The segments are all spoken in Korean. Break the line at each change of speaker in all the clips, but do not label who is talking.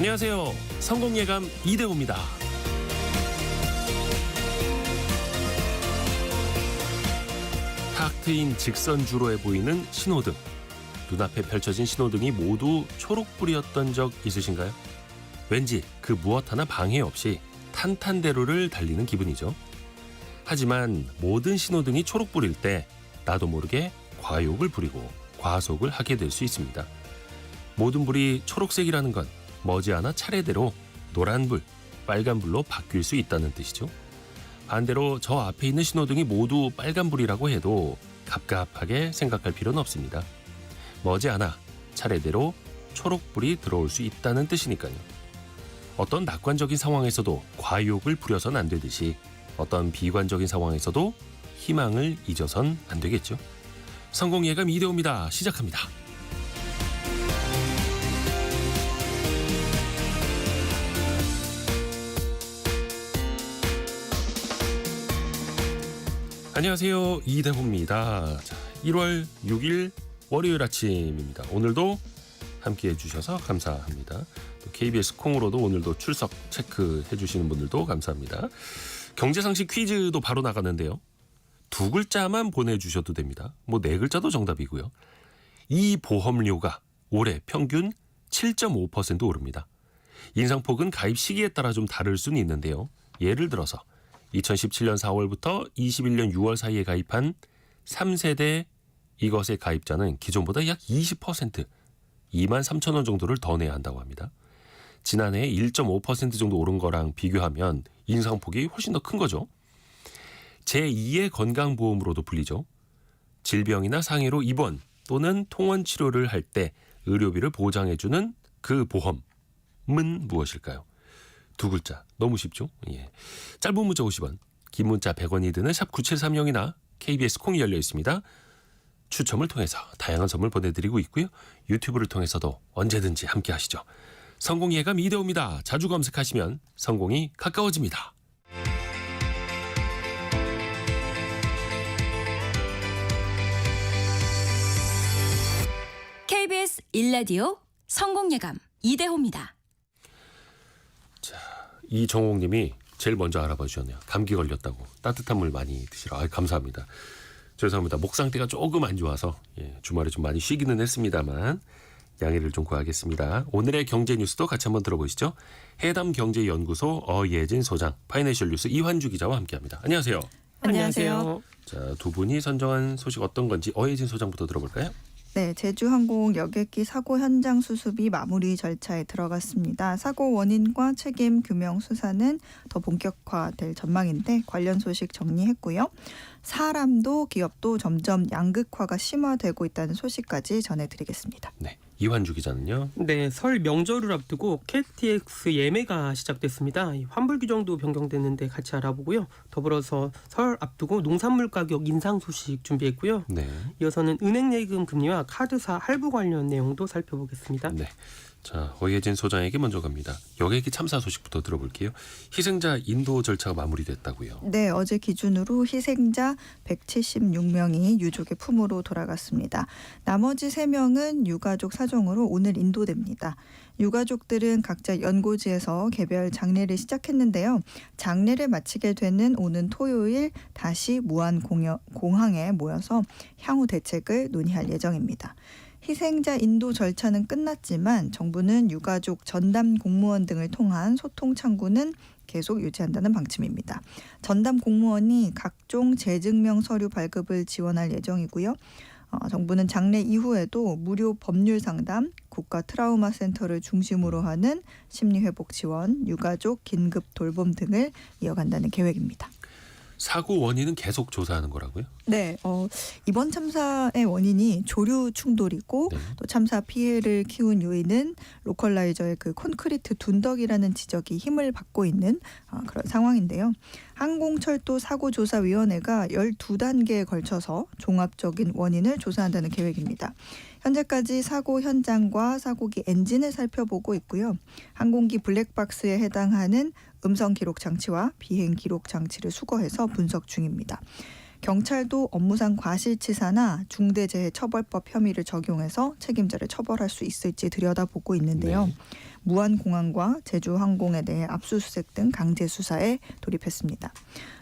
안녕하세요. 성공예감 이대호입니다. 탁 트인 직선 주로에 보이는 신호등. 눈앞에 펼쳐진 신호등이 모두 초록불이었던 적 있으신가요? 왠지 그 무엇 하나 방해 없이 탄탄대로를 달리는 기분이죠. 하지만 모든 신호등이 초록불일 때 나도 모르게 과욕을 부리고 과속을 하게 될 수 있습니다. 모든 불이 초록색이라는 건 머지않아 차례대로 노란불, 빨간불로 바뀔 수 있다는 뜻이죠. 반대로 저 앞에 있는 신호등이 모두 빨간불이라고 해도 갑갑하게 생각할 필요는 없습니다. 머지않아 차례대로 초록불이 들어올 수 있다는 뜻이니까요. 어떤 낙관적인 상황에서도 과욕을 부려선 안 되듯이 어떤 비관적인 상황에서도 희망을 잊어선 안 되겠죠. 성공예감 이대호입니다. 시작합니다. 안녕하세요. 이대호입니다. 자, 1월 6일 월요일 아침입니다. 오늘도 함께해 주셔서 감사합니다. 또 KBS 콩으로도 오늘도 출석 체크해 주시는 분들도 감사합니다. 경제상식 퀴즈도 바로 나가는데요. 두 글자만 보내주셔도 됩니다. 뭐 네 글자도 정답이고요. 이 보험료가 올해 평균 7.5% 오릅니다. 인상폭은 가입 시기에 따라 좀 다를 수는 있는데요. 예를 들어서 2017년 4월부터 21년 6월 사이에 가입한 3세대 이것의 가입자는 기존보다 약 20%, 2만 3천 원 정도를 더 내야 한다고 합니다. 지난해 1.5% 정도 오른 거랑 비교하면 인상폭이 훨씬 더 큰 거죠. 제2의 건강보험으로도 불리죠. 질병이나 상해로 입원 또는 통원 치료를 할 때 의료비를 보장해주는 그 보험은 무엇일까요? 두 글자, 너무 쉽죠? 예. 짧은 문자 50원, 긴 문자 100원이 드는 샵 9730이나 KBS 콩이 열려 있습니다. 추첨을 통해서 다양한 선물 보내드리고 있고요. 유튜브를 통해서도 언제든지 함께 하시죠. 성공예감 이대호입니다. 자주 검색하시면 성공이 가까워집니다.
KBS 1라디오 성공예감 이대호입니다.
자, 이정옥님이 제일 먼저 알아봐 주셨네요. 감기 걸렸다고 따뜻한 물 많이 드시라. 감사합니다. 죄송합니다. 목 상태가 조금 안 좋아서 주말에 좀 많이 쉬기는 했습니다만 양해를 좀 구하겠습니다. 오늘의 경제 뉴스도 같이 한번 들어보시죠. 해담경제연구소 어예진 소장, 파이낸셜 뉴스 이환주 기자와 함께합니다. 안녕하세요.
안녕하세요.
자, 두 분이 선정한 소식 어떤 건지 어예진 소장부터 들어볼까요?
네, 제주항공 여객기 사고 현장 수습이 마무리 절차에 들어갔습니다. 사고 원인과 책임 규명 수사는 더 본격화될 전망인데 관련 소식 정리했고요. 사람도 기업도 점점 양극화가 심화되고 있다는 소식까지 전해드리겠습니다.
네, 이환주 기자는요.
네, 설 명절을 앞두고 KTX 예매가 시작됐습니다. 환불 규정도 변경됐는데 같이 알아보고요. 더불어서 설 앞두고 농산물 가격 인상 소식 준비했고요.
네.
이어서는 은행 예금 금리와 카드사 할부 관련 내용도 살펴보겠습니다.
네. 자, 어예진 소장에게 먼저 갑니다. 여객기 참사 소식부터 들어볼게요. 희생자 인도 절차가 마무리됐다고요.
네, 어제 기준으로 희생자 176명이 유족의 품으로 돌아갔습니다. 나머지 3명은 유가족 사정으로 오늘 인도됩니다. 유가족들은 각자 연고지에서 개별 장례를 시작했는데요. 장례를 마치게 되는 오는 토요일 다시 무안공항에 모여서 향후 대책을 논의할 예정입니다. 희생자 인도 절차는 끝났지만 정부는 유가족 전담 공무원 등을 통한 소통 창구는 계속 유지한다는 방침입니다. 전담 공무원이 각종 재증명 서류 발급을 지원할 예정이고요. 정부는 장례 이후에도 무료 법률 상담, 국가 트라우마 센터를 중심으로 하는 심리회복 지원, 유가족 긴급 돌봄 등을 이어간다는 계획입니다.
사고 원인은 계속 조사하는 거라고요?
네, 이번 참사의 원인이 조류 충돌이고
네.
또 참사 피해를 키운 요인은 로컬라이저의 그 콘크리트 둔덕이라는 지적이 힘을 받고 있는 그런 상황인데요. 항공철도사고조사위원회가 12단계에 걸쳐서 종합적인 원인을 조사한다는 계획입니다. 현재까지 사고 현장과 사고기 엔진을 살펴보고 있고요. 항공기 블랙박스에 해당하는 음성 기록 장치와 비행 기록 장치를 수거해서 분석 중입니다. 경찰도 업무상 과실치사나 중대재해처벌법 혐의를 적용해서 책임자를 처벌할 수 있을지 들여다보고 있는데요.
네.
무안공항과 제주항공에 대해 압수수색 등 강제 수사에 돌입했습니다.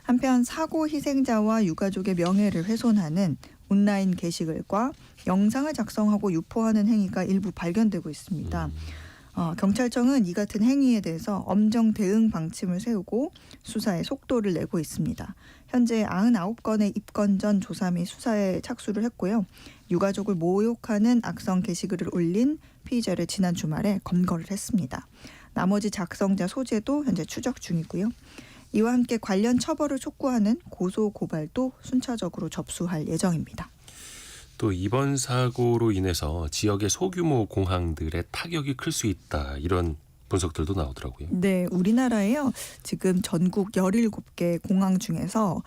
한편 사고 희생자와 유가족의 명예를 훼손하는 온라인 게시글과 영상을 작성하고 유포하는 행위가 일부 발견되고 있습니다. 경찰청은 이 같은 행위에 대해서 엄정 대응 방침을 세우고 수사에 속도를 내고 있습니다. 현재 99건의 입건 전 조사 및 수사에 착수를 했고요. 유가족을 모욕하는 악성 게시글을 올린 피의자를 지난 주말에 검거를 했습니다. 나머지 작성자 소재도 현재 추적 중이고요. 이와 함께 관련 처벌을 촉구하는 고소 고발도 순차적으로 접수할 예정입니다.
또 이번 사고로 인해서 지역의 소규모 공항들의 타격이 클 수 있다. 이런 분석들도 나오더라고요.
네, 우리나라에요. 지금 전국 17개 공항 중에서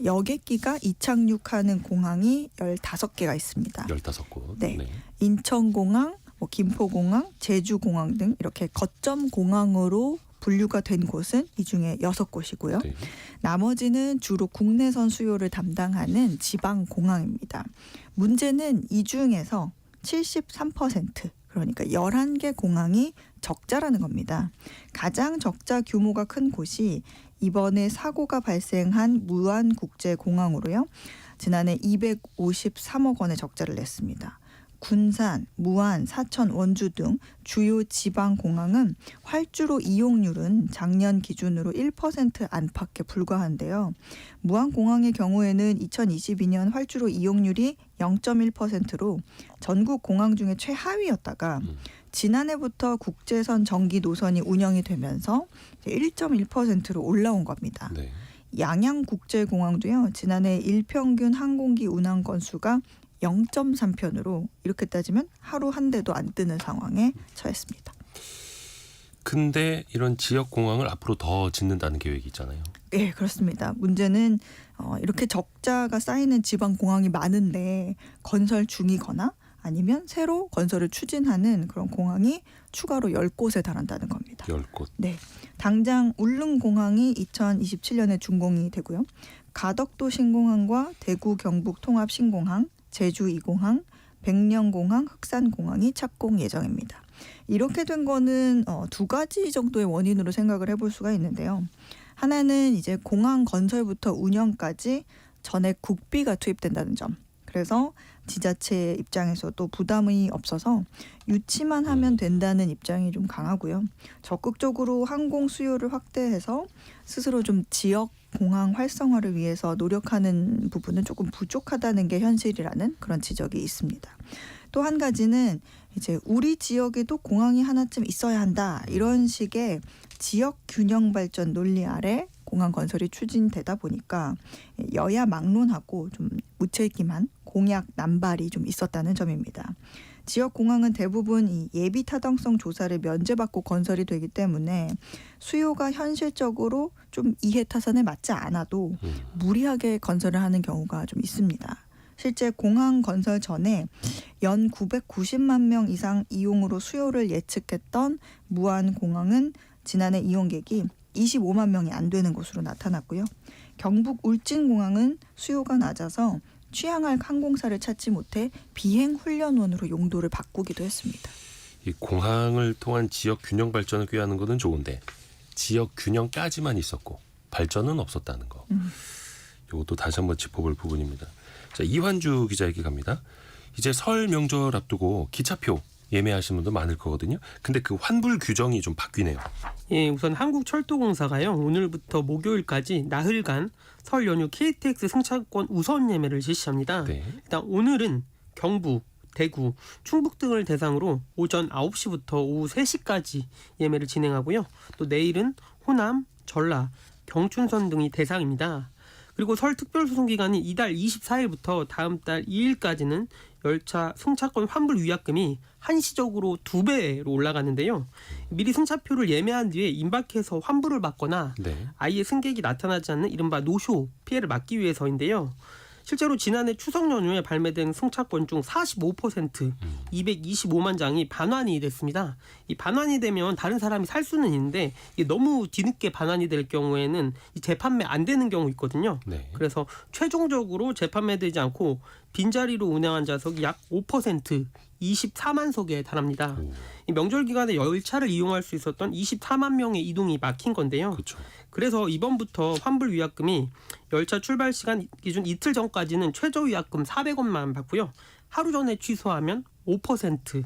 여객기가 이착륙하는 공항이 15개가 있습니다.
15곳.
네. 인천공항, 김포공항, 제주공항 등 이렇게 거점 공항으로 분류가 된 곳은 이 중에 6곳이고요.
네.
나머지는 주로 국내선 수요를 담당하는 지방 공항입니다. 문제는 이 중에서 73% 그러니까 11개 공항이 적자라는 겁니다. 가장 적자 규모가 큰 곳이 이번에 사고가 발생한 무안국제공항으로요. 지난해 253억 원의 적자를 냈습니다. 군산, 무안, 사천, 원주 등 주요 지방 공항은 활주로 이용률은 작년 기준으로 1% 안팎에 불과한데요. 무안 공항의 경우에는 2022년 활주로 이용률이 0.1%로 전국 공항 중에 최하위였다가 지난해부터 국제선 정기 노선이 운영이 되면서 1.1%로 올라온 겁니다.
네.
양양국제공항도요. 지난해 일평균 항공기 운항 건수가 0.3편으로 이렇게 따지면 하루 한 대도 안 뜨는 상황에 처했습니다.
근데 이런 지역 공항을 앞으로 더 짓는다는 계획이 있잖아요.
네, 그렇습니다. 문제는 이렇게 적자가 쌓이는 지방 공항이 많은데 건설 중이거나 아니면 새로 건설을 추진하는 그런 공항이 추가로 10곳에 달한다는 겁니다.
10곳.
네, 당장 울릉공항이 2027년에 준공이 되고요. 가덕도 신공항과 대구 경북 통합 신공항, 제주 2공항, 백령공항, 흑산공항이 착공 예정입니다. 이렇게 된 거는 두 가지 정도의 원인으로 생각을 해볼 수가 있는데요. 하나는 이제 공항 건설부터 운영까지 전액 국비가 투입된다는 점. 그래서 지자체 입장에서도 부담이 없어서 유치만 하면 된다는 입장이 좀 강하고요. 적극적으로 항공 수요를 확대해서 스스로 좀 지역 공항 활성화를 위해서 노력하는 부분은 조금 부족하다는 게 현실이라는 그런 지적이 있습니다. 또 한 가지는 이제 우리 지역에도 공항이 하나쯤 있어야 한다. 이런 식의 지역 균형 발전 논리 아래 공항 건설이 추진되다 보니까 여야 막론하고 좀 무책임한 공약 남발이 좀 있었다는 점입니다. 지역 공항은 대부분 이 예비 타당성 조사를 면제받고 건설이 되기 때문에 수요가 현실적으로 좀 이해타산에 맞지 않아도 무리하게 건설을 하는 경우가 좀 있습니다. 실제 공항 건설 전에 연 990만 명 이상 이용으로 수요를 예측했던 무안공항은 지난해 이용객이 25만 명이 안 되는 것으로 나타났고요. 경북 울진공항은 수요가 낮아서 취항할 항공사를 찾지 못해 비행 훈련원으로 용도를 바꾸기도 했습니다.
이 공항을 통한 지역 균형 발전을 꾀하는 것은 좋은데 지역 균형까지만 있었고 발전은 없었다는 거. 이것도 다시 한번 짚어볼 부분입니다. 자, 이환주 기자에게 갑니다. 이제 설 명절 앞두고 기차표 예매하시는 분도 많을 거거든요. 근데 그 환불 규정이 좀 바뀌네요.
예, 우선 한국철도공사가요. 오늘부터 목요일까지 나흘간 설 연휴 KTX 승차권 우선 예매를 실시합니다.
네.
일단 오늘은 경북, 대구, 충북 등을 대상으로 오전 9시부터 오후 3시까지 예매를 진행하고요. 또 내일은 호남, 전라, 경춘선 등이 대상입니다. 그리고 설 특별소송 기간이 이달 24일부터 다음 달 2일까지는 열차 승차권 환불 위약금이 한시적으로 2배로 올라가는데요. 미리 승차표를 예매한 뒤에 임박해서 환불을 받거나
네.
아예 승객이 나타나지 않는 이른바 노쇼 피해를 막기 위해서인데요. 실제로 지난해 추석 연휴에 발매된 승차권 중 45% 225만 장이 반환이 됐습니다. 이 반환이 되면 다른 사람이 살 수는 있는데 이게 너무 뒤늦게 반환이 될 경우에는 이 재판매 안 되는 경우 있거든요.
네.
그래서 최종적으로 재판매되지 않고 빈자리로 운행한 좌석이 약 5% 24만 석에 달합니다.
오,
이 명절 기간에 열차를 이용할 수 있었던 24만 명의 이동이 막힌 건데요.
그렇죠.
그래서 이번부터 환불 위약금이 열차 출발 시간 기준 이틀 전까지는 최저 위약금 400원만 받고요. 하루 전에 취소하면 5%,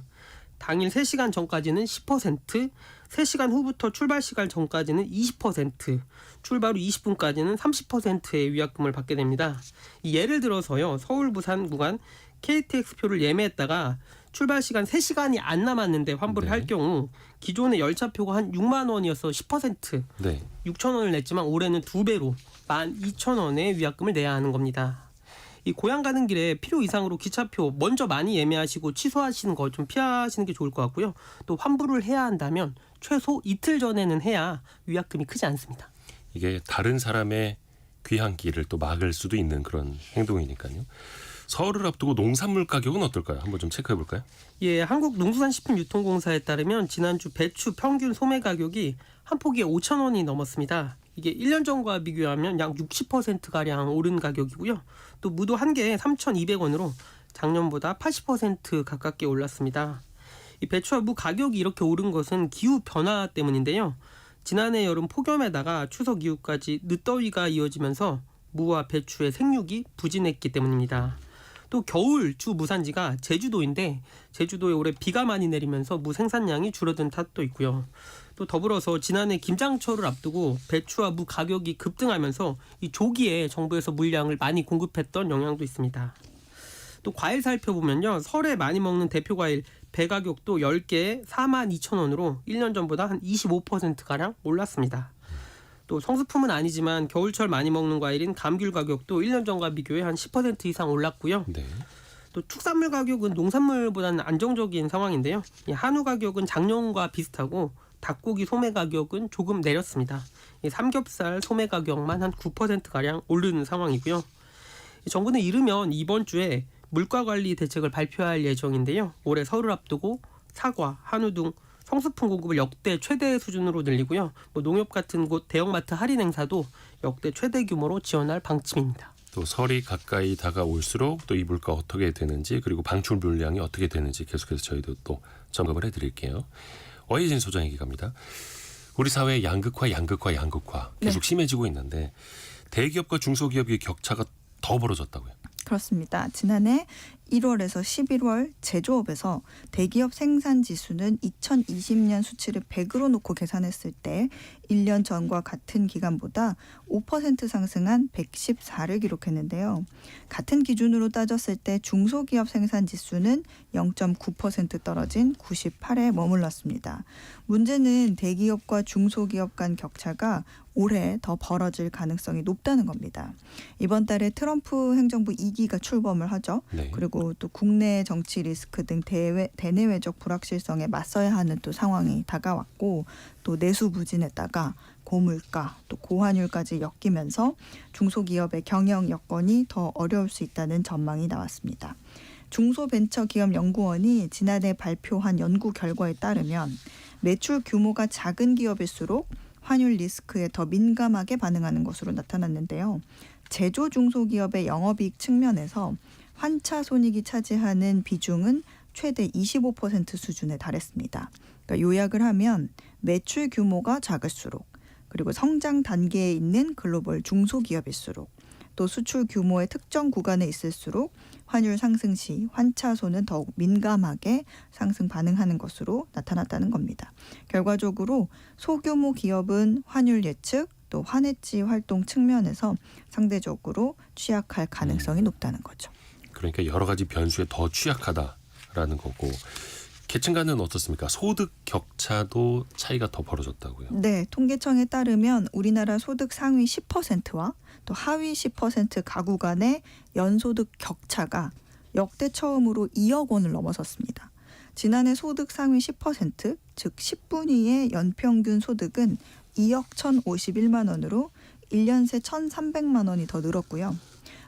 당일 3시간 전까지는 10%, 3시간 후부터 출발 시간 전까지는 20%, 출발 후 20분까지는 30%의 위약금을 받게 됩니다. 예를 들어서요. 서울 부산 구간 KTX표를 예매했다가 출발 시간 3시간이 안 남았는데 환불을
네.
할 경우 기존의 열차표가 한 6만 원이어서 10%
네.
6천 원을 냈지만 올해는 2배로 12,000원의 위약금을 내야 하는 겁니다. 이 고향 가는 길에 필요 이상으로 기차표 먼저 많이 예매하시고 취소하시는 거 좀 피하시는 게 좋을 것 같고요. 또 환불을 해야 한다면 최소 이틀 전에는 해야 위약금이 크지 않습니다.
이게 다른 사람의 귀한 길을 또 막을 수도 있는 그런 행동이니까요. 설을 앞두고 농산물 가격은 어떨까요? 한번 좀 체크해 볼까요?
예, 한국농수산식품유통공사에 따르면 지난주 배추 평균 소매 가격이 한 포기에 5,000원이 넘었습니다. 이게 1년 전과 비교하면 약 60%가량 오른 가격이고요. 또 무도 한 개에 3,200원으로 작년보다 80% 가깝게 올랐습니다. 이 배추와 무 가격이 이렇게 오른 것은 기후 변화 때문인데요. 지난해 여름 폭염에다가 추석 이후까지 늦더위가 이어지면서 무와 배추의 생육이 부진했기 때문입니다. 또 겨울 주 무산지가 제주도인데 제주도에 올해 비가 많이 내리면서 무 생산량이 줄어든 탓도 있고요. 또 더불어서 지난해 김장철을 앞두고 배추와 무 가격이 급등하면서 이 조기에 정부에서 물량을 많이 공급했던 영향도 있습니다. 또 과일 살펴보면요. 설에 많이 먹는 대표 과일 배 가격도 10개에 42,000원으로 1년 전보다 한 25%가량 올랐습니다. 또 성수품은 아니지만 겨울철 많이 먹는 과일인 감귤 가격도 1년 전과 비교해 한 10% 이상 올랐고요.
네.
또 축산물 가격은 농산물보다는 안정적인 상황인데요. 이 한우 가격은 작년과 비슷하고 닭고기 소매 가격은 조금 내렸습니다. 이 삼겹살 소매 가격만 한 9%가량 오르는 상황이고요. 정부는 이르면 이번 주에 물가관리 대책을 발표할 예정인데요. 올해 설을 앞두고 사과, 한우 등 성수품 공급을 역대 최대 수준으로 늘리고요. 농협 같은 곳 대형마트 할인 행사도 역대 최대 규모로 지원할 방침입니다.
또 설이 가까이 다가올수록 또 이 물가 어떻게 되는지 그리고 방출 물량이 어떻게 되는지 계속해서 저희도 또 점검을 해드릴게요. 어혜진 소장에게 갑니다. 우리 사회의 양극화 계속 심해지고 있는데 대기업과 중소기업의 격차가 더 벌어졌다고요.
그렇습니다. 지난해 1월에서 11월 제조업에서 대기업 생산 지수는 2020년 수치를 100으로 놓고 계산했을 때 1년 전과 같은 기간보다 5% 상승한 114를 기록했는데요. 같은 기준으로 따졌을 때 중소기업 생산 지수는 0.9% 떨어진 98에 머물렀습니다. 문제는 대기업과 중소기업 간 격차가 올해 더 벌어질 가능성이 높다는 겁니다. 이번 달에 트럼프 행정부 2기가 출범을 하죠.
네.
그리고 또 국내 정치 리스크 등 대내외적 불확실성에 맞서야 하는 또 상황이 다가왔고 또 내수 부진에다가 고물가 또 고환율까지 엮이면서 중소기업의 경영 여건이 더 어려울 수 있다는 전망이 나왔습니다. 중소벤처기업연구원이 지난해 발표한 연구 결과에 따르면 매출 규모가 작은 기업일수록 환율 리스크에 더 민감하게 반응하는 것으로 나타났는데요. 제조 중소기업의 영업이익 측면에서 환차 손익이 차지하는 비중은 최대 25% 수준에 달했습니다. 그러니까 요약을 하면 매출 규모가 작을수록 그리고 성장 단계에 있는 글로벌 중소기업일수록 또 수출 규모의 특정 구간에 있을수록 환율 상승 시 환차손은 더욱 민감하게 상승 반응하는 것으로 나타났다는 겁니다. 결과적으로 소규모 기업은 환율 예측 또 환해지 활동 측면에서 상대적으로 취약할 가능성이 높다는 거죠.
그러니까 여러 가지 변수에 더 취약하다라는 거고 계층 간은 어떻습니까? 소득 격차도 차이가 더 벌어졌다고요.
네, 통계청에 따르면 우리나라 소득 상위 10%와 또 하위 10% 가구 간의 연소득 격차가 역대 처음으로 2억 원을 넘어섰습니다. 지난해 소득 상위 10%, 즉 10분위의 연평균 소득은 2억 1,051만 원으로 1년 새 1,300만 원이 더 늘었고요.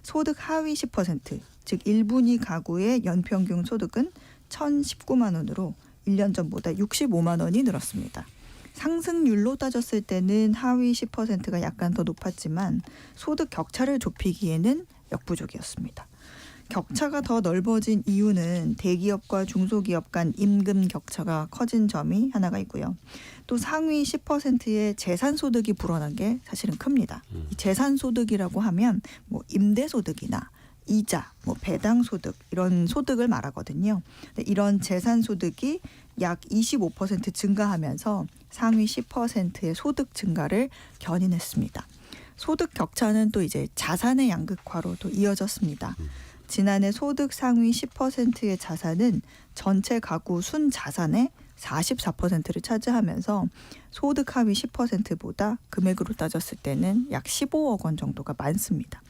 소득 하위 10%, 즉 1분위 가구의 연평균 소득은 1,019만 원으로 1년 전보다 65만 원이 늘었습니다. 상승률로 따졌을 때는 하위 10%가 약간 더 높았지만 소득 격차를 좁히기에는 역부족이었습니다. 격차가 더 넓어진 이유는 대기업과 중소기업 간 임금 격차가 커진 점이 하나가 있고요. 또 상위 10%의 재산소득이 불어난 게 사실은 큽니다. 이 재산소득이라고 하면 뭐 임대소득이나 이자, 뭐 배당소득 이런 소득을 말하거든요. 근데 이런 재산소득이 약 25% 증가하면서 상위 10%의 소득 증가를 견인했습니다. 소득 격차는 또 이제 자산의 양극화로 또 이어졌습니다. 지난해 소득 상위 10%의 자산은 전체 가구 순자산의 44%를 차지하면서 소득 하위 10%보다 금액으로 따졌을 때는 약 15억 원 정도가 많습니다.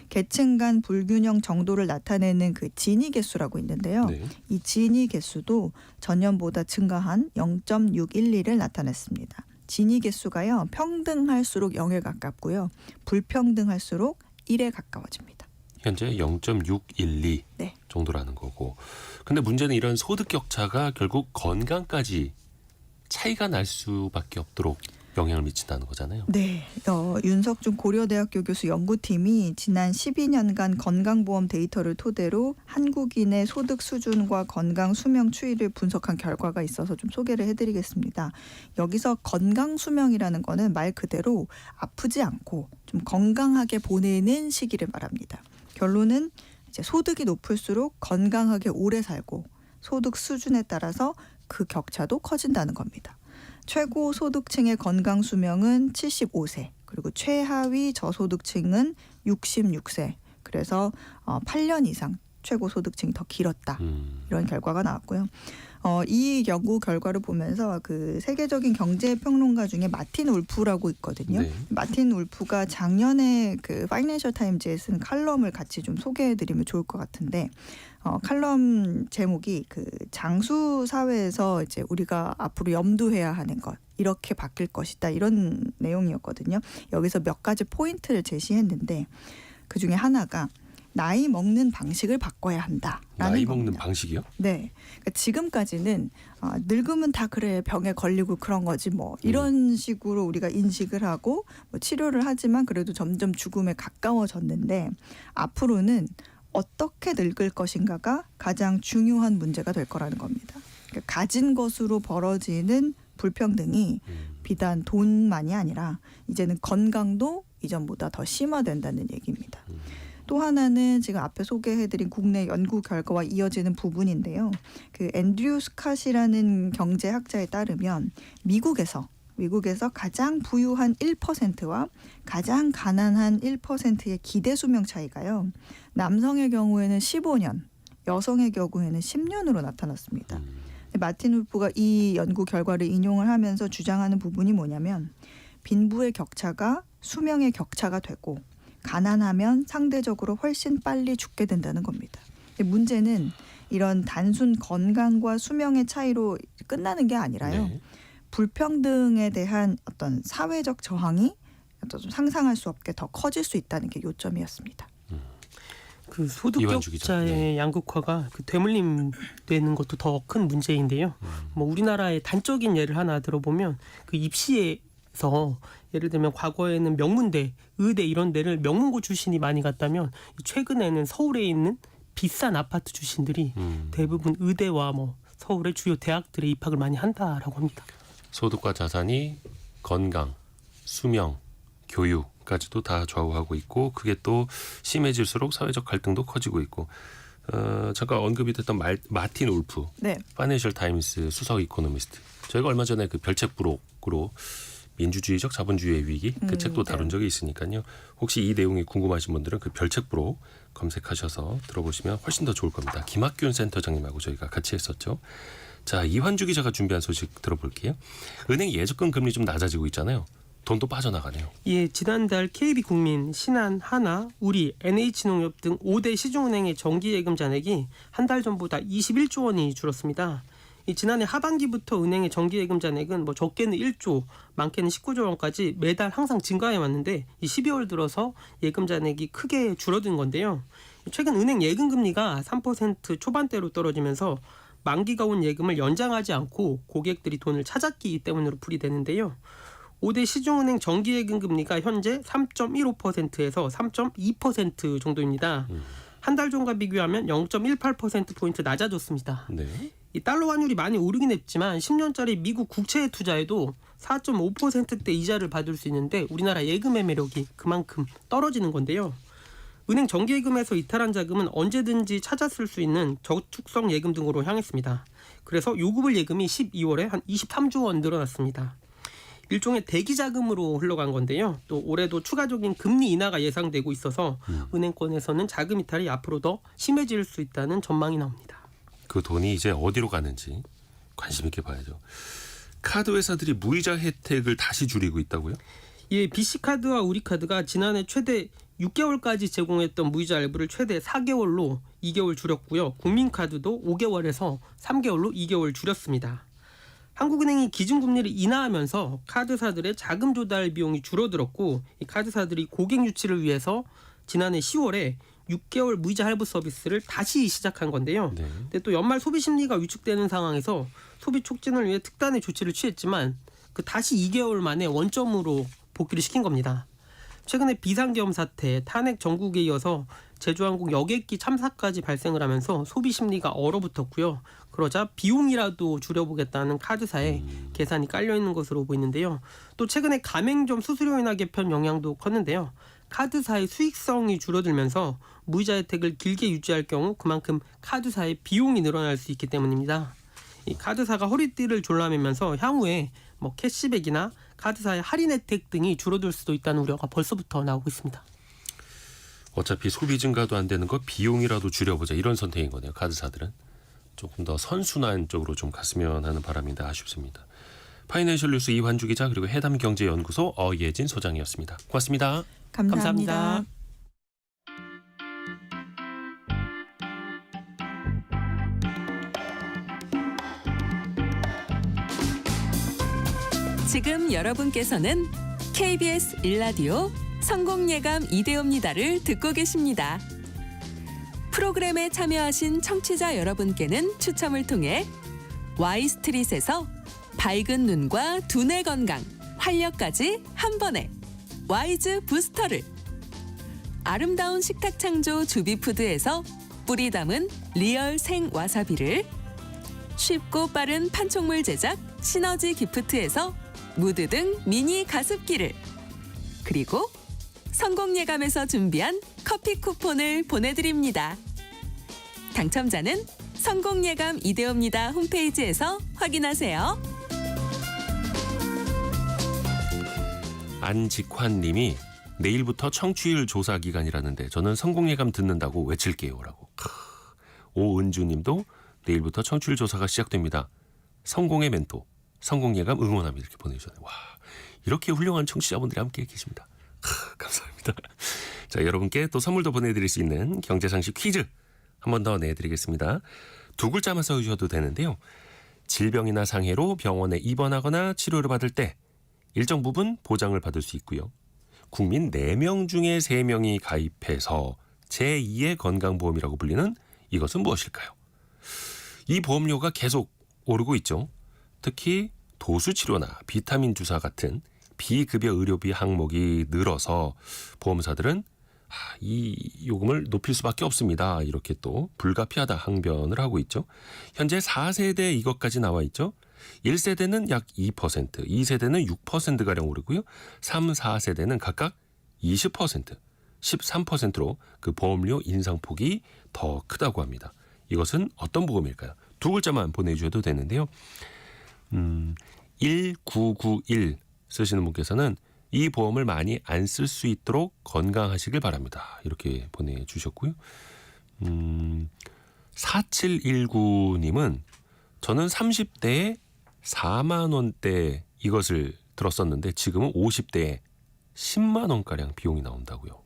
계층 간 불균형 정도를 나타내는 그 지니 개수라고 있는데요.
네.
이 지니 개수도 전년보다 증가한 0.612를 나타냈습니다. 지니 개수가요. 평등할수록 0에 가깝고요. 불평등할수록 1에 가까워집니다.
현재 0.612
네.
정도라는 거고. 근데 문제는 이런 소득 격차가 결국 건강까지 차이가 날 수밖에 없도록 영향을 미친다는 거잖아요.
네, 윤석준 고려대학교 교수 연구팀이 지난 12년간 건강보험 데이터를 토대로 한국인의 소득 수준과 건강 수명 추이를 분석한 결과가 있어서 좀 소개를 해드리겠습니다. 여기서 건강 수명이라는 거는 말 그대로 아프지 않고 좀 건강하게 보내는 시기를 말합니다. 결론은 이제 소득이 높을수록 건강하게 오래 살고 소득 수준에 따라서 그 격차도 커진다는 겁니다. 최고 소득층의 건강 수명은 75세, 그리고 최하위 저소득층은 66세. 그래서 8년 이상 최고 소득층이 더 길었다. 이런 결과가 나왔고요. 이 연구 결과를 보면서 그 세계적인 경제 평론가 중에 마틴 울프라고 있거든요.
네.
마틴 울프가 작년에 그 파이낸셜 타임즈에 쓴 칼럼을 같이 좀 소개해드리면 좋을 것 같은데, 칼럼 제목이 그 장수 사회에서 이제 우리가 앞으로 염두해야 하는 것, 이렇게 바뀔 것이다, 이런 내용이었거든요. 여기서 몇 가지 포인트를 제시했는데 그 중에 하나가 나이 먹는 방식을 바꿔야 한다라는
나이
겁니다.
먹는 방식이요?
네, 그러니까 지금까지는 늙으면 다 그래, 병에 걸리고 그런 거지 뭐 이런 식으로 우리가 인식을 하고 뭐 치료를 하지만 그래도 점점 죽음에 가까워졌는데, 앞으로는 어떻게 늙을 것인가가 가장 중요한 문제가 될 거라는 겁니다. 그러니까 가진 것으로 벌어지는 불평등이 비단 돈만이 아니라 이제는 건강도 이전보다 더 심화된다는 얘기입니다. 또 하나는 지금 앞에 소개해드린 국내 연구 결과와 이어지는 부분인데요. 그 앤드류 스캇이라는 경제학자에 따르면 미국에서 가장 부유한 1%와 가장 가난한 1%의 기대 수명 차이가요. 남성의 경우에는 15년, 여성의 경우에는 10년으로 나타났습니다. 마틴 울프가 이 연구 결과를 인용을 하면서 주장하는 부분이 뭐냐면, 빈부의 격차가 수명의 격차가 되고 가난하면 상대적으로 훨씬 빨리 죽게 된다는 겁니다. 문제는 이런 단순 건강과 수명의 차이로 끝나는 게 아니라요.
네.
불평등에 대한 어떤 사회적 저항이 좀 상상할 수 없게 더 커질 수 있다는 게 요점이었습니다.
그 소득
이완주 기자.
격차의
네.
양극화가 그 되물림 되는 것도 더 큰 문제인데요. 뭐 우리나라의 단적인 예를 하나 들어보면 그 입시에서 예를 들면 과거에는 명문대, 의대 이런 데를 명문고 출신이 많이 갔다면 최근에는 서울에 있는 비싼 아파트 출신들이 대부분 의대와 뭐 서울의 주요 대학들에 입학을 많이 한다라고 합니다.
소득과 자산이 건강, 수명, 교육까지도 다 좌우하고 있고, 그게 또 심해질수록 사회적 갈등도 커지고 있고, 잠깐 언급이 됐던 마틴 울프,
네.
파이낸셜 타임스 수석 이코노미스트. 저희가 얼마 전에 그 별책 부록으로 민주주의적 자본주의의 위기 그 책도 다룬 적이 있으니까요. 혹시 이 내용이 궁금하신 분들은 그 별책 부록 검색하셔서 들어보시면 훨씬 더 좋을 겁니다. 김학균 센터장님하고 저희가 같이 했었죠. 자, 이환주 기자가 준비한 소식 들어볼게요. 은행 예적금 금리 좀 낮아지고 있잖아요. 돈도 빠져나가네요.
예, 지난달 KB국민, 신한, 하나, 우리, NH농협 등 5대 시중은행의 정기예금 잔액이 한 달 전보다 21조 원이 줄었습니다. 이 지난해 하반기부터 은행의 정기예금 잔액은 적게는 1조, 많게는 19조 원까지 매달 항상 증가해 왔는데 이 12월 들어서 예금 잔액이 크게 줄어든 건데요. 최근 은행 예금 금리가 3% 초반대로 떨어지면서 만기가 온 예금을 연장하지 않고 고객들이 돈을 찾았기 때문으로 풀이되는데요. 5대 시중은행 정기예금 금리가 현재 3.15%에서 3.2% 정도입니다. 한 달 전과 비교하면 0.18%포인트 낮아졌습니다.
네.
이 달러 환율이 많이 오르긴 했지만 10년짜리 미국 국채에 투자해도 4.5%대 이자를 받을 수 있는데 우리나라 예금의 매력이 그만큼 떨어지는 건데요. 은행 정기예금에서 이탈한 자금은 언제든지 찾아 쓸 수 있는 저축성 예금 등으로 향했습니다. 그래서 요구불 예금이 12월에 한 23조 원 늘어났습니다. 일종의 대기 자금으로 흘러간 건데요. 또 올해도 추가적인 금리 인하가 예상되고 있어서 은행권에서는 자금 이탈이 앞으로 더 심해질 수 있다는 전망이 나옵니다.
그 돈이 이제 어디로 가는지 관심 있게 봐야죠. 카드 회사들이 무이자 혜택을 다시 줄이고 있다고요?
예, BC카드와 우리카드가 지난해 최대 6개월까지 제공했던 무이자 할부를 최대 4개월로 2개월 줄였고요. 국민카드도 5개월에서 3개월로 2개월 줄였습니다. 한국은행이 기준금리를 인하하면서 카드사들의 자금 조달 비용이 줄어들었고 이 카드사들이 고객 유치를 위해서 지난해 10월에 6개월 무이자 할부 서비스를 다시 시작한 건데요.
네.
근데 또 연말 소비 심리가 위축되는 상황에서 소비 촉진을 위해 특단의 조치를 취했지만 그 다시 2개월 만에 원점으로 복귀를 시킨 겁니다. 최근에 비상계엄 사태, 탄핵 전국에 이어서 제주항공 여객기 참사까지 발생을 하면서 소비 심리가 얼어붙었고요. 그러자 비용이라도 줄여보겠다는 카드사에 계산이 깔려있는 것으로 보이는데요. 또 최근에 가맹점 수수료 인하 개편 영향도 컸는데요. 카드사의 수익성이 줄어들면서 무이자 혜택을 길게 유지할 경우 그만큼 카드사의 비용이 늘어날 수 있기 때문입니다. 이 카드사가 허리띠를 졸라매면서 향후에 캐시백이나 카드사의 할인 혜택 등이 줄어들 수도 있다는 우려가 벌써부터 나오고 있습니다.
어차피 소비 증가도 안 되는 거 비용이라도 줄여보자 이런 선택인 거네요. 카드사들은. 조금 더 선순환 쪽으로 좀 갔으면 하는 바람인데 아쉽습니다. 파이낸셜 뉴스 이환주 기자 그리고 해담경제연구소 어예진 소장이었습니다. 고맙습니다.
감사합니다.
지금 여러분께서는 KBS 1라디오 성공예감 이대호입니다를 듣고 계십니다. 프로그램에 참여하신 청취자 여러분께는 추첨을 통해 Y스트릿에서 밝은 눈과 두뇌 건강, 활력까지 한 번에 와이즈 부스터를, 아름다운 식탁 창조 주비푸드에서 뿌리 담은 리얼 생 와사비를, 쉽고 빠른 판촉물 제작 시너지 기프트에서 무드 등 미니 가습기를, 그리고 성공예감에서 준비한 커피 쿠폰을 보내드립니다. 당첨자는 성공예감 이대호입니다 홈페이지에서 확인하세요.
안직환 님이 내일부터 청취율 조사 기간이라는데 저는 성공예감 듣는다고 외칠게요 라고. 오은주 님도 내일부터 청취율 조사가 시작됩니다. 성공의 멘토 성공예감 응원합니다 이렇게 보내주셨네요. 와, 이렇게 훌륭한 청취자분들이 함께 계십니다. 감사합니다. 자, 여러분께 또 선물도 보내드릴 수 있는 경제상식 퀴즈 한 번 더 내드리겠습니다. 두 글자만 써주셔도 되는데요. 질병이나 상해로 병원에 입원하거나 치료를 받을 때 일정 부분 보장을 받을 수 있고요. 국민 4명 중에 3명이 가입해서 제2의 건강보험이라고 불리는 이것은 무엇일까요? 이 보험료가 계속 오르고 있죠. 특히 도수치료나 비타민 주사 같은 비급여 의료비 항목이 늘어서 보험사들은 이 요금을 높일 수밖에 없습니다. 이렇게 또 불가피하다 항변을 하고 있죠. 현재 4세대 이것까지 나와 있죠. 1세대는 약 2%, 2세대는 6%가량 오르고요. 3, 4세대는 각각 20%, 13%로 그 보험료 인상폭이 더 크다고 합니다. 이것은 어떤 보험일까요? 두 글자만 보내주셔도 되는데요. 1991 쓰시는 분께서는 이 보험을 많이 안 쓸 수 있도록 건강하시길 바랍니다. 이렇게 보내주셨고요. 4719님은 저는 30대에 4만 원대 이것을 들었었는데 지금은 50대에 10만 원가량 비용이 나온다고요.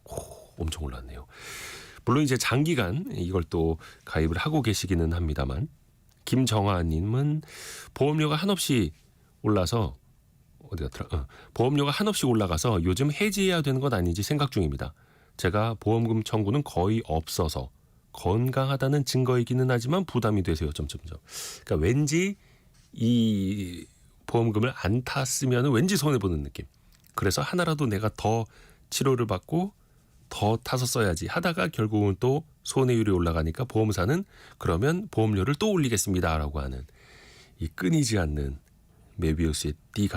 엄청 올랐네요. 물론 이제 장기간 이걸 또 가입을 하고 계시기는 합니다만 김정아님은 보험료가 한없이 올라서 어디 갔더라? 보험료가 한없이 올라가서 요즘 해지해야 되는 건 아닌지 생각 중입니다. 제가 보험금 청구는 거의 없어서 건강하다는 증거이기는 하지만 부담이 되세요. 점점점. 그러니까 왠지 이 보험금을 안 탔으면 왠지 손해 보는 느낌. 그래서 하나라도 내가 더 치료를 받고 더 타서 써야지 하다가 결국은 또 손해율이 올라가니까 보험사는 그러면 보험료를 또 올리겠습니다라고 하는 이 끊이지 않는 메비우스의 띠